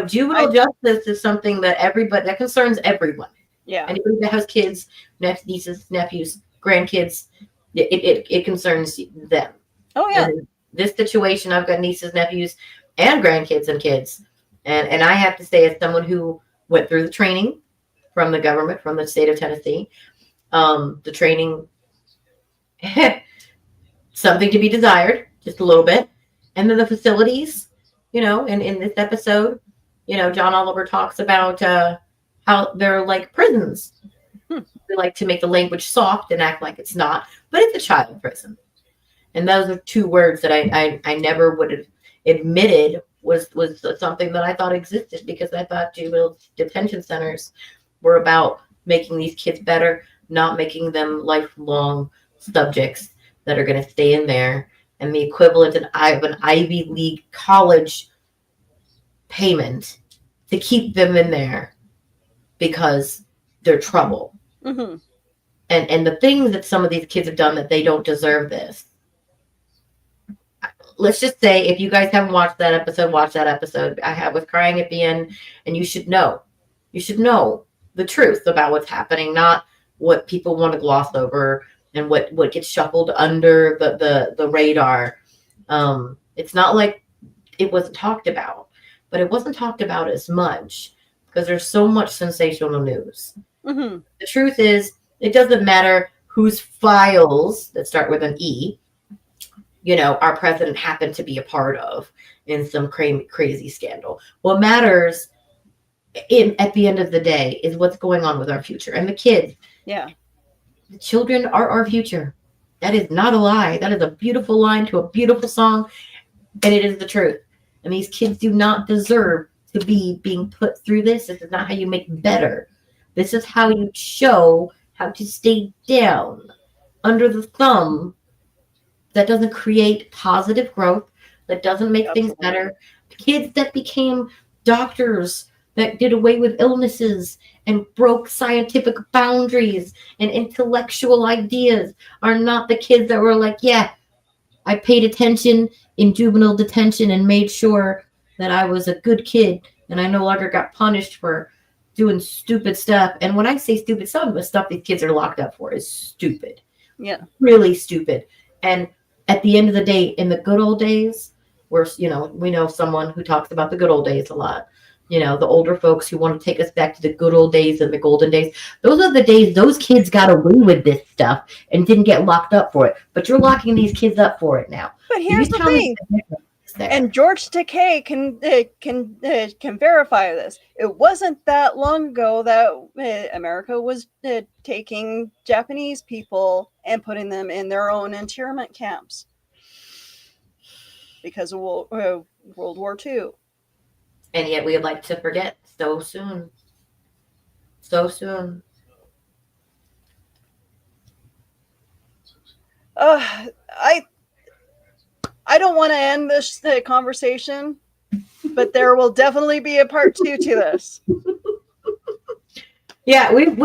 juvenile justice is something that concerns everyone. Yeah. Anybody that has kids, nieces, nephews, grandkids, it concerns them. Oh yeah. And in this situation, I've got nieces, nephews, and grandkids and kids. And I have to say, as someone who went through the training from the government, from the state of Tennessee, the training, something to be desired, just a little bit. And then the facilities, in this episode, John Oliver talks about how they're like prisons. We like to make the language soft and act like it's not, but it's a child prison. And those are 2 words that I never would have admitted was something that I thought existed, because I thought juvenile detention centers were about making these kids better, not making them lifelong subjects that are going to stay in there. And the equivalent of an Ivy League college payment to keep them in there because they're trouble. Mm-hmm. And the things that some of these kids have done that they don't deserve this. Let's just say, if you guys haven't watched that episode, watch that episode. I have with crying at the end, and you should know the truth about what's happening, not what people want to gloss over and what gets shuffled under the radar. It's not like it wasn't talked about, but it wasn't talked about as much because there's so much sensational news. Mm-hmm. The truth is, it doesn't matter whose files that start with an E, our president happened to be a part of in some crazy scandal. What matters at the end of the day is what's going on with our future and the kids. Yeah. The children are our future. That is not a lie. That is a beautiful line to a beautiful song, and it is the truth. And these kids do not deserve to be being put through this. This is not how you make better. This is how you show how to stay down under the thumb. That doesn't create positive growth. That doesn't make things better. Kids that became doctors, that did away with illnesses and broke scientific boundaries and intellectual ideas, are not the kids that were like, yeah, I paid attention in juvenile detention and made sure that I was a good kid and I no longer got punished for doing stupid stuff. And when I say stupid, some of the stuff these kids are locked up for is stupid. Yeah. Really stupid. And at the end of the day, in the good old days, where, we know someone who talks about the good old days a lot, the older folks who want to take us back to the good old days and the golden days. Those are the days those kids got away with this stuff and didn't get locked up for it. But you're locking these kids up for it now. But here's the thing. And George Takei can verify this. It wasn't that long ago that America was taking Japanese people and putting them in their own internment camps because of World War II. And yet we would like to forget so soon. So soon. I don't want to end this conversation, but there will definitely be a part 2 to this. Yeah, we've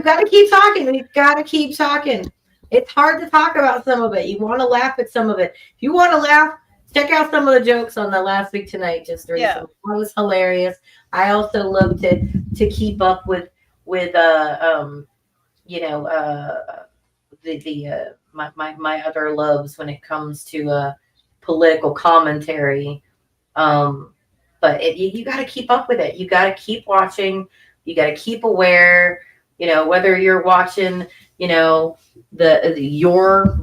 got to keep talking. We've got to keep talking. It's hard to talk about some of it. You want to laugh at some of it. If you want to laugh, check out some of the jokes on the Last Week Tonight. Just recently. Yeah. It was hilarious. I also love to keep up with my other loves when it comes to political commentary. But you got to keep up with it. You got to keep watching. You got to keep aware. Whether you're watching, your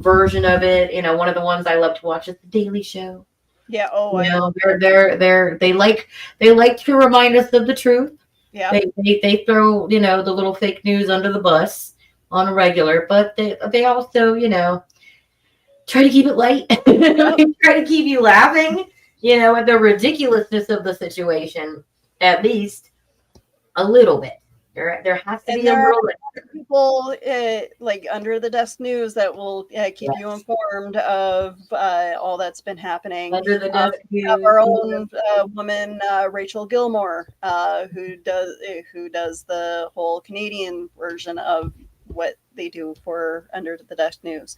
version of it. One of the ones I love to watch is The Daily Show. Yeah. Oh, they like to remind us of the truth. Yeah. They throw the little fake news under the bus on a regular, but they also try to keep it light. Try to keep you laughing. At the ridiculousness of the situation, at least a little bit. There has to be a little bit. People like Under the Desk News that will keep you informed of all that's been happening. Under the Desk News. We have our own woman, Rachel Gilmore, who does the whole Canadian version of what they do for Under the Desk News.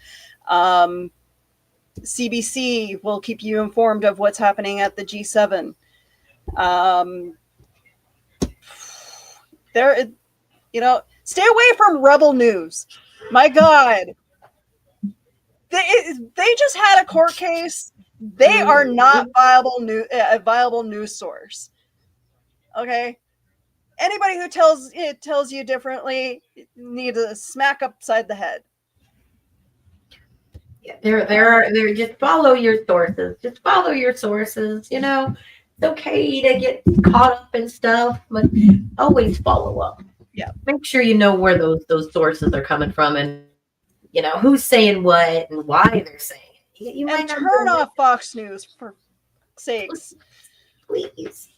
CBC will keep you informed of what's happening at the G7. Stay away from Rebel News. My God. They just had a court case. They are not a viable news source. Okay? Anybody who tells you differently needs a smack upside the head. They're just follow your sources. Just follow your sources. It's okay to get caught up in stuff, but always follow up. Yeah. Make sure you know where those sources are coming from and who's saying what and why they're saying it. You might turn off Fox News for sakes. Please.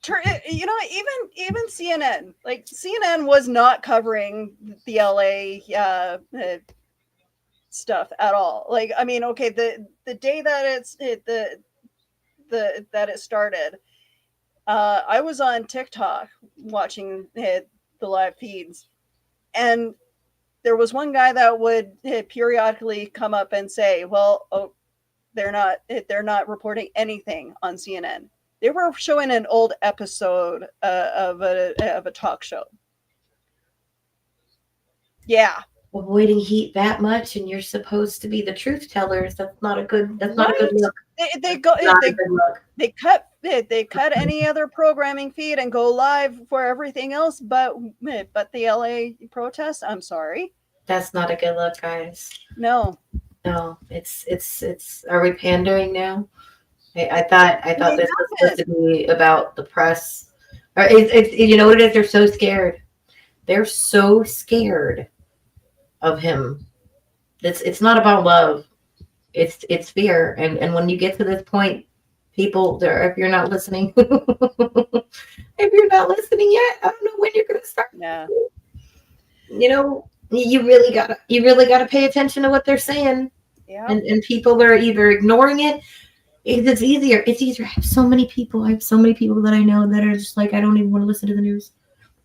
Turn even CNN. Like CNN was not covering the LA stuff at all. Like, I mean, okay, the day that that it started, I was on TikTok watching the live feeds, and there was one guy that would periodically come up and say, "Well, oh, they're not reporting anything on CNN. They were showing an old episode of a talk show." Yeah, Avoiding heat that much, and you're supposed to be the truth tellers. That's not a good. That's not a good right. look. They go Not a good look. they cut any other programming feed and go live for everything else, but the LA protests. I'm sorry, That's not a good look, guys. no. No, it's. Are we pandering now? I thought We this was supposed to be about the press. Or it's you know what it is? They're so scared. They're so scared of him. It's not about love. It's fear. And when you get to this point, people there, if you're not listening, if you're not listening yet, I don't know when you're gonna start. Yeah. You know, you really gotta pay attention to what they're saying. Yeah. And people are either ignoring it. It's easier. I have so many people that I know that are just like, I don't even want to listen to the news.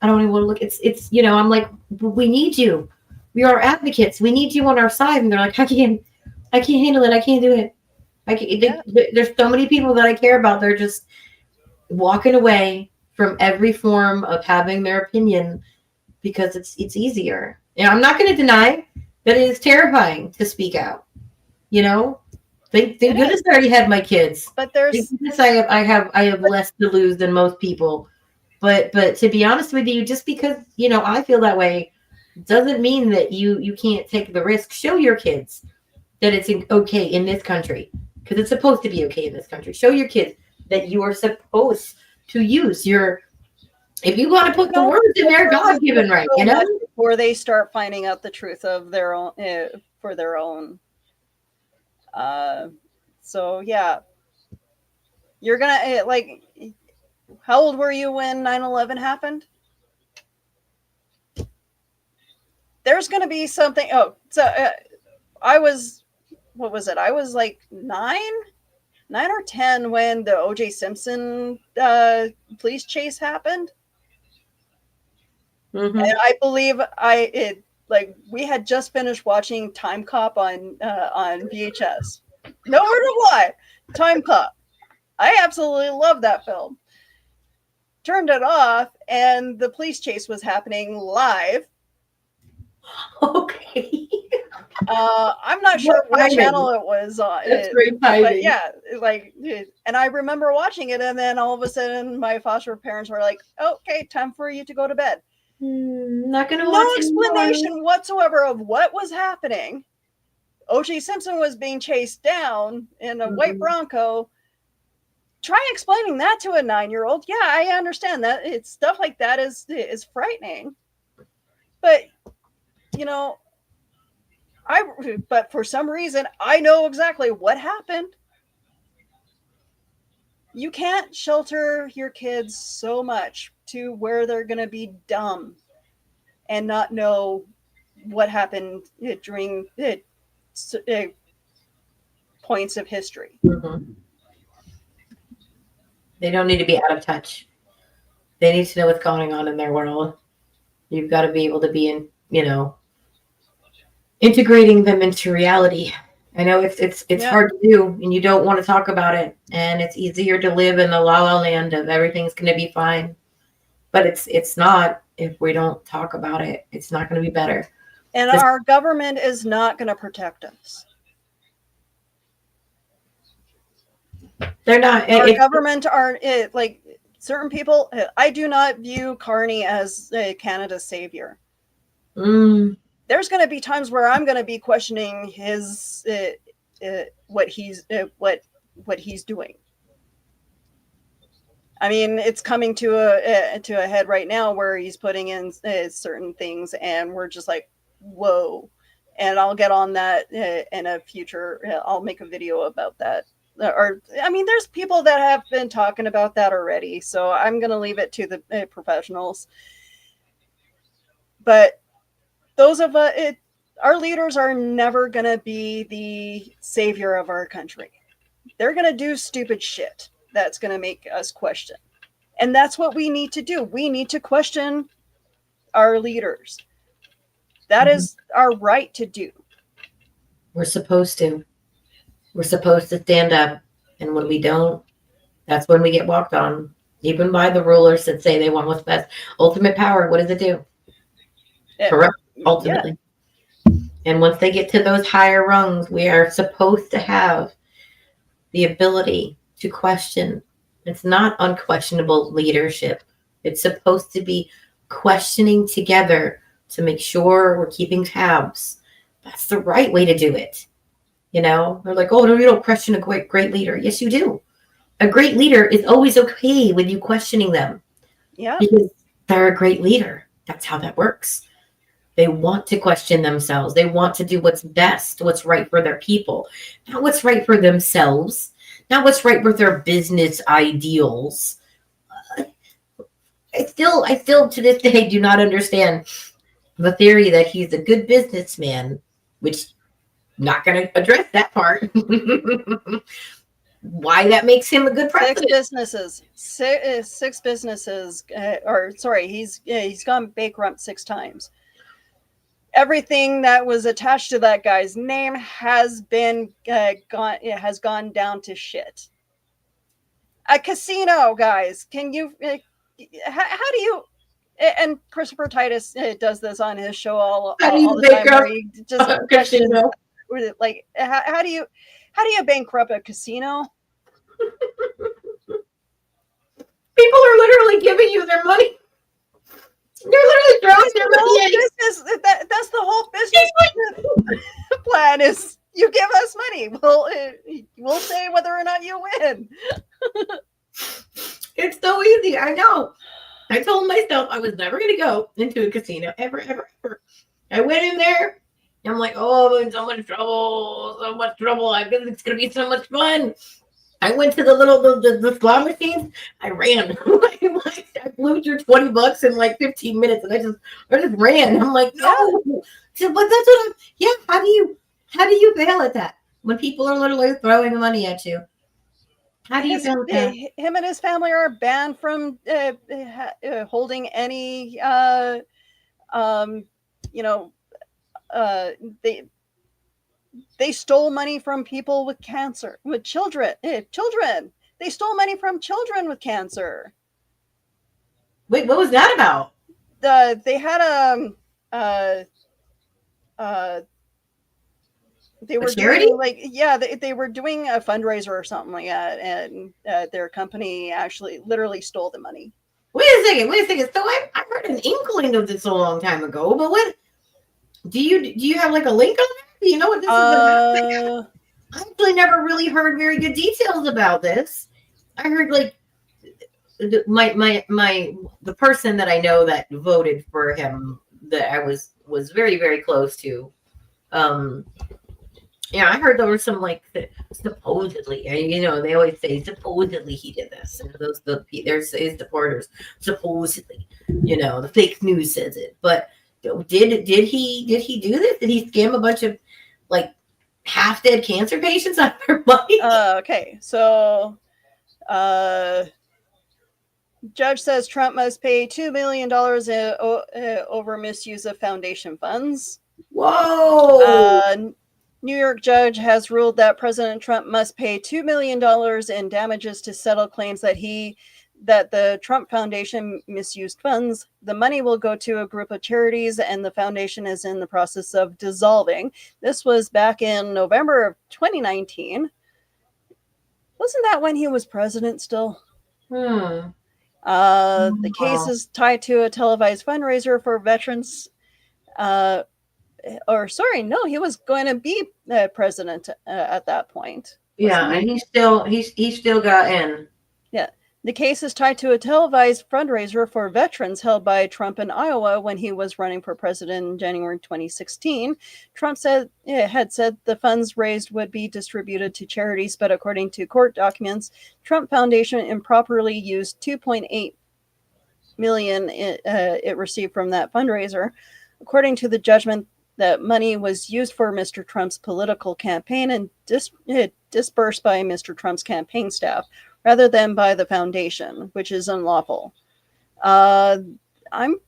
I don't even want to look. It's I'm like, we need you. We are advocates. We need you on our side. And they're like, I can't handle it. I can't do it. There's so many people that I care about. They're just walking away from every form of having their opinion because it's easier. And I'm not going to deny that it is terrifying to speak out. Thank goodness I already had my kids. But there's Thank goodness I have less to lose than most people. But to be honest with you, just because I feel that way doesn't mean that you can't take the risk. Show your kids that it's okay in this country, because it's supposed to be okay in this country. Show your kids that you are supposed to use your. If you want to put the words in there, God-given right, before they start finding out the truth of their own for their own. So yeah, you're gonna like. How old were you when 9/11 happened? There's gonna be something. Oh, so I was. What was it? I was like 9 or 10 when the O.J. Simpson police chase happened. Mm-hmm. And I believe we had just finished watching Time Cop on VHS. No word of lie, Time Cop. I absolutely love that film. Turned it off, and the police chase was happening live. Okay. I'm not sure what channel it was on. That's great timing. But yeah, and I remember watching it, and then all of a sudden, my foster parents were like, "Okay, time for you to go to bed." Not gonna No watch explanation whatsoever of what was happening. O.J. Simpson was being chased down in a white Bronco. Try explaining that to a 9-year-old. Yeah, I understand that. It's stuff like that is frightening. But but for some reason, I know exactly what happened. You can't shelter your kids so much to where they're going to be dumb and not know what happened during points of history. Mm-hmm. They don't need to be out of touch. They need to know what's going on in their world. You've got to be able to be in, integrating them into reality. I know it's hard to do, and you don't want to talk about it, and it's easier to live in the la la land of everything's going to be fine, but it's not. If we don't talk about it, it's not going to be better. And our government is not going to protect us. They're not. Our government are like certain people. I do not view Carney as Canada's savior. There's going to be times where I'm going to be questioning his what he's doing. I mean, it's coming to a head right now where he's putting in certain things, and we're just like, whoa. And I'll get on that in a future. I'll make a video about that. There's people that have been talking about that already, so I'm going to leave it to the professionals. But those of our leaders are never going to be the savior of our country. They're going to do stupid shit that's going to make us question. And that's what we need to do. We need to question our leaders. That is our right to do. We're supposed to. We're supposed to stand up. And when we don't, that's when we get walked on. Even by the rulers that say they want what's best. Ultimate power, what does it do? Corrupt, ultimately. Yeah. And once they get to those higher rungs, we are supposed to have the ability to question. It's not unquestionable leadership. It's supposed to be questioning together to make sure we're keeping tabs. That's the right way to do it. You know, they're like, oh, no, you don't question a great leader. Yes, you do. A great leader is always okay with you questioning them. Yeah. Because they're a great leader. That's how that works. They want to question themselves. They want to do what's best, what's right for their people, not what's right for themselves, not what's right for their business ideals. I still to this day do not understand the theory that he's a good businessman, which not going to address that part. Why that makes him a good president? Six businesses, he's gone bankrupt 6 times. Everything that was attached to that guy's name has gone down to shit. A casino, guys. Can you? How do you? And Christopher Titus does this on his show all the time. Where he just questions, like, how do you bankrupt a casino? People are literally giving you their money. They're literally throwing their money at you. That's the whole business plan is you give us money. We'll say whether or not you win. It's so easy. I know. I told myself I was never going to go into a casino ever. I went in there. I'm like, oh, I'm in so much trouble. I guess it's going to be so much fun. I went to the slot machines. I ran. I blew through $20 in like 15 minutes, and I just ran. I'm like, no. So, but that's what how do you fail at that when people are literally throwing money at you? How do you fail at that? Him and his family are banned from holding any they stole money from people with cancer, with children. They stole money from children with cancer. Wait, what was that about? They had they were charity? They were doing a fundraiser or something like that, and their company actually literally stole the money. Wait a second. So I heard an inkling of this a long time ago, but what do you have like a link on that? Do you know what this is about? I actually never really heard very good details about this. I heard like the person that I know that voted for him that I was very, very close to. I heard there was some like supposedly, they always say supposedly he did this, and there's his supporters supposedly, the fake news says it, but did he do this? Did he scam a bunch of like half dead cancer patients out of their money? Okay, so judge says Trump must pay $2 million over misuse of foundation funds. Whoa! New York judge has ruled that President Trump must pay $2 million in damages to settle claims that the Trump Foundation misused funds. The money will go to a group of charities, and the foundation is in the process of dissolving. This was back in November of 2019. Wasn't that when he was president still? The case is tied to a televised fundraiser for veterans. He was going to be president at that point. Yeah, and he still got in. Yeah. The case is tied to a televised fundraiser for veterans held by Trump in Iowa when he was running for president in January 2016. Trump had said the funds raised would be distributed to charities, but according to court documents, Trump Foundation improperly used $2.8 million it received from that fundraiser. According to the judgment, that money was used for Mr. Trump's political campaign and dispersed by Mr. Trump's campaign staff. rather than by the foundation, which is unlawful. I'm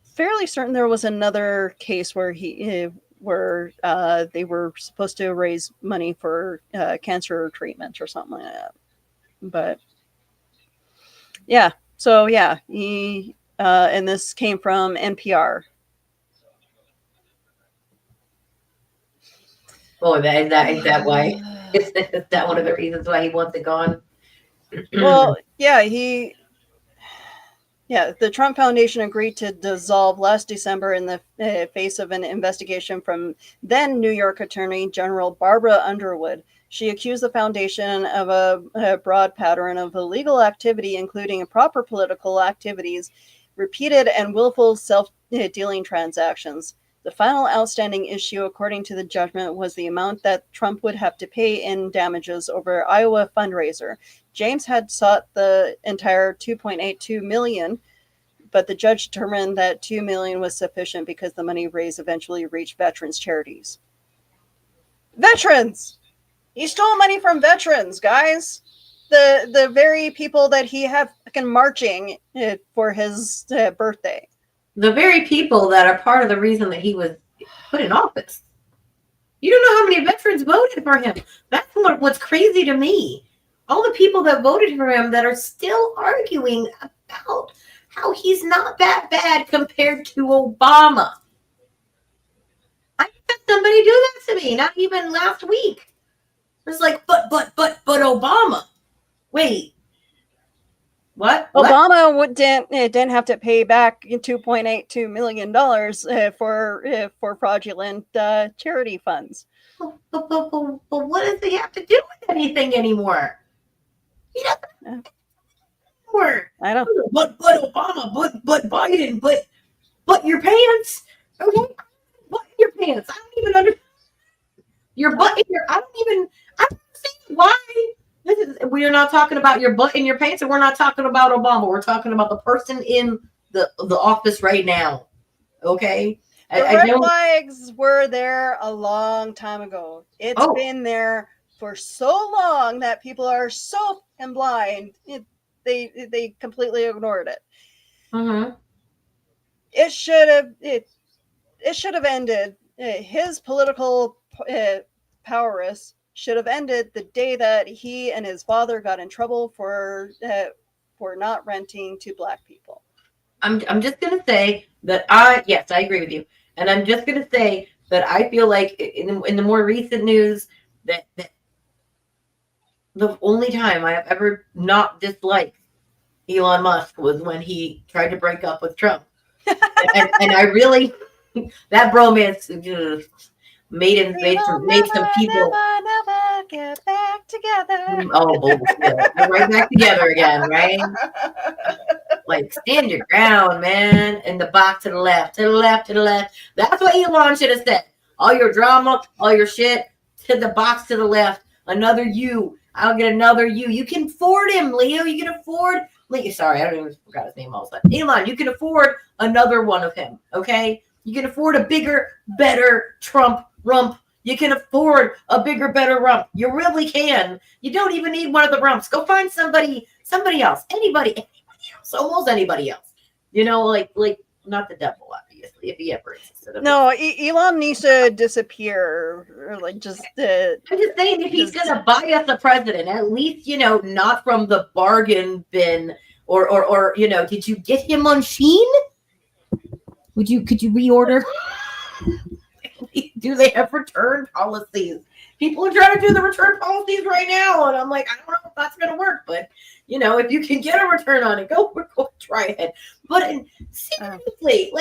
fairly certain there was another case where they were supposed to raise money for cancer treatment or something like that. But yeah, so yeah, he and this came from NPR. Oh, is that why? Is that one of the reasons why he wants it gone? Well, yeah, the Trump Foundation agreed to dissolve last December in the face of an investigation from then New York Attorney General Barbara Underwood. She accused the foundation of a broad pattern of illegal activity, including improper political activities, repeated and willful self-dealing transactions. The final outstanding issue, according to the judgment, was the amount that Trump would have to pay in damages over Iowa fundraiser. James had sought the entire $2.82 million, but the judge determined that $2 million was sufficient because the money raised eventually reached veterans charities. Veterans! He stole money from veterans, guys. The very people that he had fucking marching for his birthday. The very people that are part of the reason that he was put in office. You don't know how many veterans voted for him. That's what's crazy to me. All the people that voted for him that are still arguing about how he's not that bad compared to Obama. I had somebody do that to me, not even last week. It was like, but Obama. Wait. What? Obama didn't have to pay back $2.82 million for fraudulent charity funds. But what does he have to do with anything anymore? He doesn't. I don't. But Obama, but Biden, but your pants. Okay, what in your pants? I don't even understand. Your butt in your. I don't see why. We are not talking about your butt in your pants, and we're not talking about Obama. We're talking about the person in the office right now. Okay. The red flags were there a long time ago. It's been there for so long that people are so fucking blind. They completely ignored it. Mm-hmm. It should have ended. His political prowess should have ended the day that he and his father got in trouble for not renting to Black people. I'm just gonna say that I agree with you, and I'm just gonna say that I feel like in the more recent news that the only time I have ever not disliked Elon Musk was when he tried to break up with Trump, and I really that bromance made some people never get back together. We're right back together again, right? Like, stand your ground, man. In the box to the left, to the left, to the left. That's what Elon should have said. All your drama, all your shit, to the box to the left. Another you. I'll get another you. You can afford him, Leo. You can afford. Sorry, I don't even forgot his name all of a sudden. Elon, you can afford another one of him, okay? You can afford a bigger, better Trump rump. You can afford a bigger, better rump. You really can. You don't even need one of the rumps. Go find somebody else. Anybody else. Almost anybody else. You know, like not the devil, obviously, if he ever existed. No, Elon needs to disappear. Or I'm just saying, if he's gonna buy us a president, at least, not from the bargain bin, or did you get him on Shein? Could you reorder? Do they have return policies? People are trying to do the return policies right now, and I'm like, I don't know if that's going to work, but if you can get a return on it, go try it. But seriously,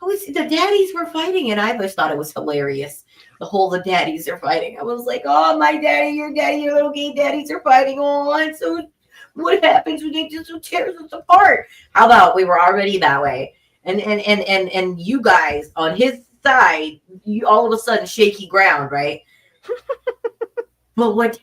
the daddies were fighting, and I just thought it was hilarious. The daddies are fighting. I was like, oh, my daddy, your little gay daddies are fighting. Oh, and so what happens when they just tear us apart? How about we were already that way, and you guys on his side, you all of a sudden shaky ground, right? But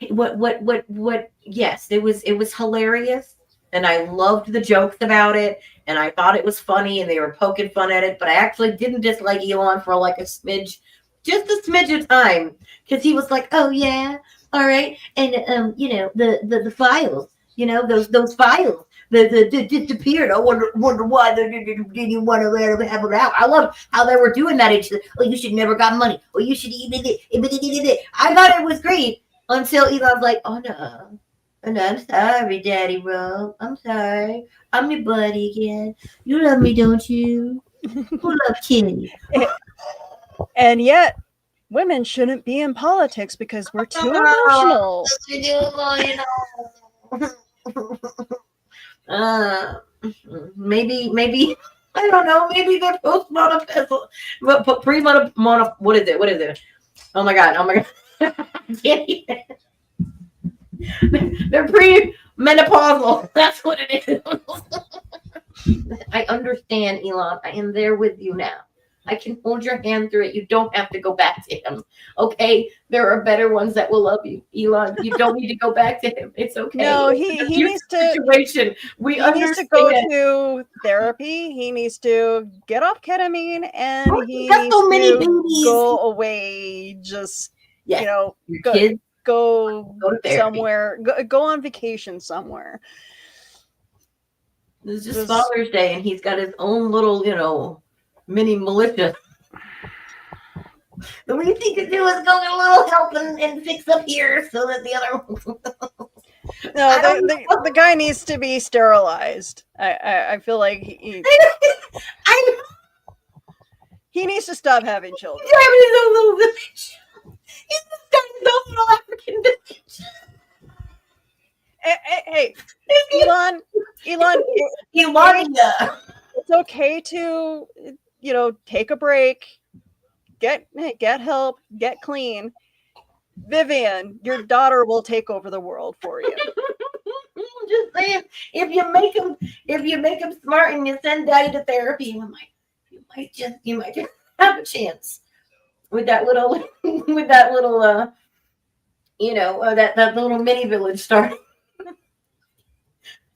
yes, it was hilarious, and I loved the jokes about it, and I thought it was funny, and they were poking fun at it, but I actually didn't dislike Elon for like just a smidge of time, because he was like, oh yeah, all right, and the files, You know, those files that disappeared. I wonder why they didn't want to let them have it out. I love how they were doing that. It's oh, you should never got money. Or you should even it. I thought it was great until Elon's like, oh no. And I'm sorry, Daddy Rob. I'm sorry. I'm your buddy again. You love me, don't you? Who loves Kenny? And yet, women shouldn't be in politics because we're too emotional. Maybe I don't know. Maybe they're postmenopausal, what is it? Oh my god! I can't even. They're pre-menopausal. That's what it is. I understand, Elon. I am there with you now. I can hold your hand through it. You don't have to go back to him. Okay? There are better ones that will love you, Elon. You don't need to go back to him. It's okay. No, he needs to situation. He needs to go to therapy. He needs to get off ketamine, and he needs to go away. Just you know, go somewhere. Go on vacation somewhere. It's just Father's Day, and he's got his own little, you know, mini militia. The least he could do is go get a little help and fix up here so that the other. No, the guy needs to be sterilized. I feel like he needs to stop having children. He's having his own little village. He's just got his own little African village. Hey, Elon, it's okay to, you know, take a break, get help, get clean. Vivian, your daughter will take over the world for you. Just saying, if you make him smart and you send Daddy to therapy, you might just have a chance with that little you know, that little mini village starting.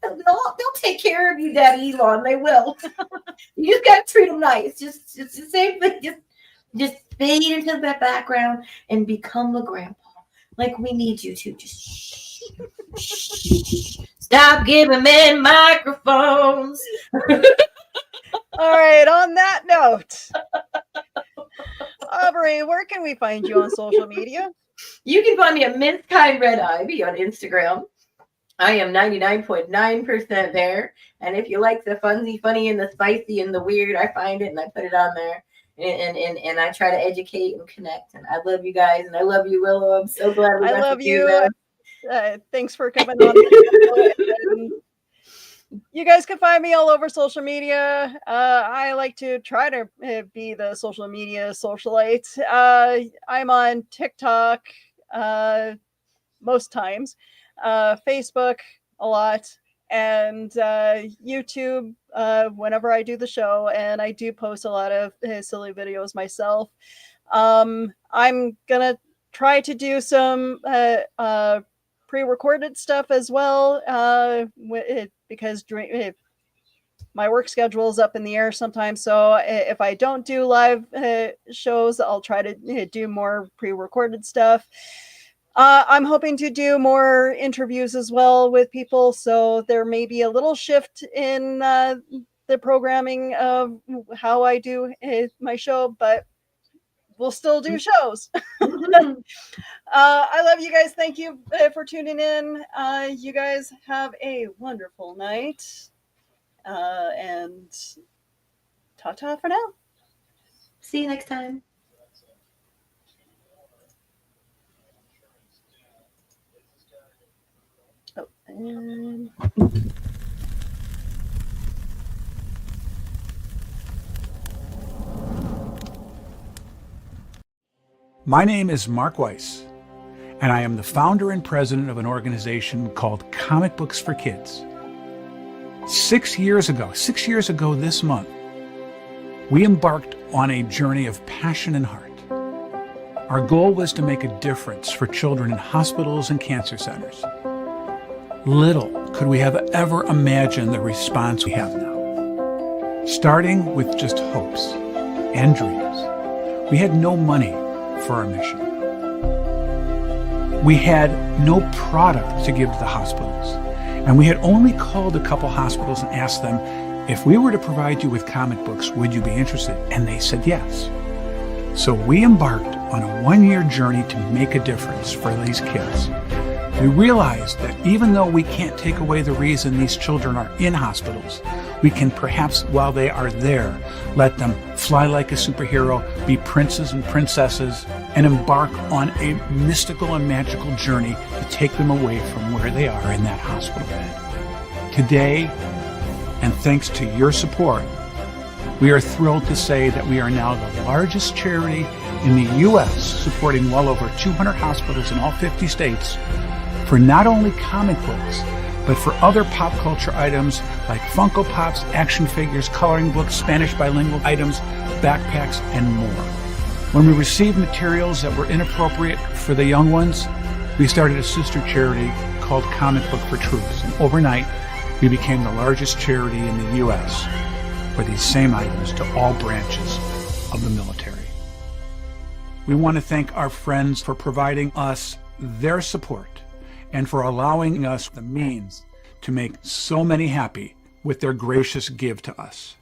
They'll take care of you, Daddy Elon. They will. You just gotta treat them nice. Just the same thing. Just fade into the background and become the grandpa. Like we need you to. Just shh. Stop giving men microphones. All right. On that note, Aubrey, where can we find you on social media? You can find me at Miss Kind Red Ivy on Instagram. I am 99.9% there. And if you like the funny and the spicy and the weird, I find it and I put it on there. And I try to educate and connect. And I love you guys. And I love you, Willow. I'm so glad we got love to you. do that. Thanks for coming on. You guys can find me all over social media. I like to try to be the social media socialite. I'm on TikTok most times. Facebook a lot, and YouTube whenever I do the show, and I do post a lot of silly videos myself. I'm gonna try to do some pre-recorded stuff as well, because my work schedule is up in the air sometimes, so if I don't do live shows, I'll try to do more pre-recorded stuff. I'm hoping to do more interviews as well with people, so there may be a little shift in the programming of how I do my show, but we'll still do shows. I love you guys. Thank you for tuning in. You guys have a wonderful night, and ta-ta for now. See you next time. My name is Mark Weiss, and I am the founder and president of an organization called Comic Books for Kids. 6 years ago this month, we embarked on a journey of passion and heart. Our goal was to make a difference for children in hospitals and cancer centers. Little could we have ever imagined the response we have now. Starting with just hopes and dreams, we had no money for our mission. We had no product to give to the hospitals, And we had only called a couple hospitals and asked them, if we were to provide you with comic books, would you be interested? And they said yes. So we embarked on a 1-year journey to make a difference for these kids. We realized that even though we can't take away the reason these children are in hospitals, we can perhaps, while they are there, let them fly like a superhero, be princes and princesses, and embark on a mystical and magical journey to take them away from where they are in that hospital bed. Today, and thanks to your support, we are thrilled to say that we are now the largest charity in the U.S., supporting well over 200 hospitals in all 50 states for not only comic books, but for other pop culture items like Funko Pops, action figures, coloring books, Spanish bilingual items, backpacks, and more. When we received materials that were inappropriate for the young ones, we started a sister charity called Comic Book for Troops, and overnight, we became the largest charity in the U.S. for these same items to all branches of the military. We want to thank our friends for providing us their support and for allowing us the means to make so many happy with their gracious give to us.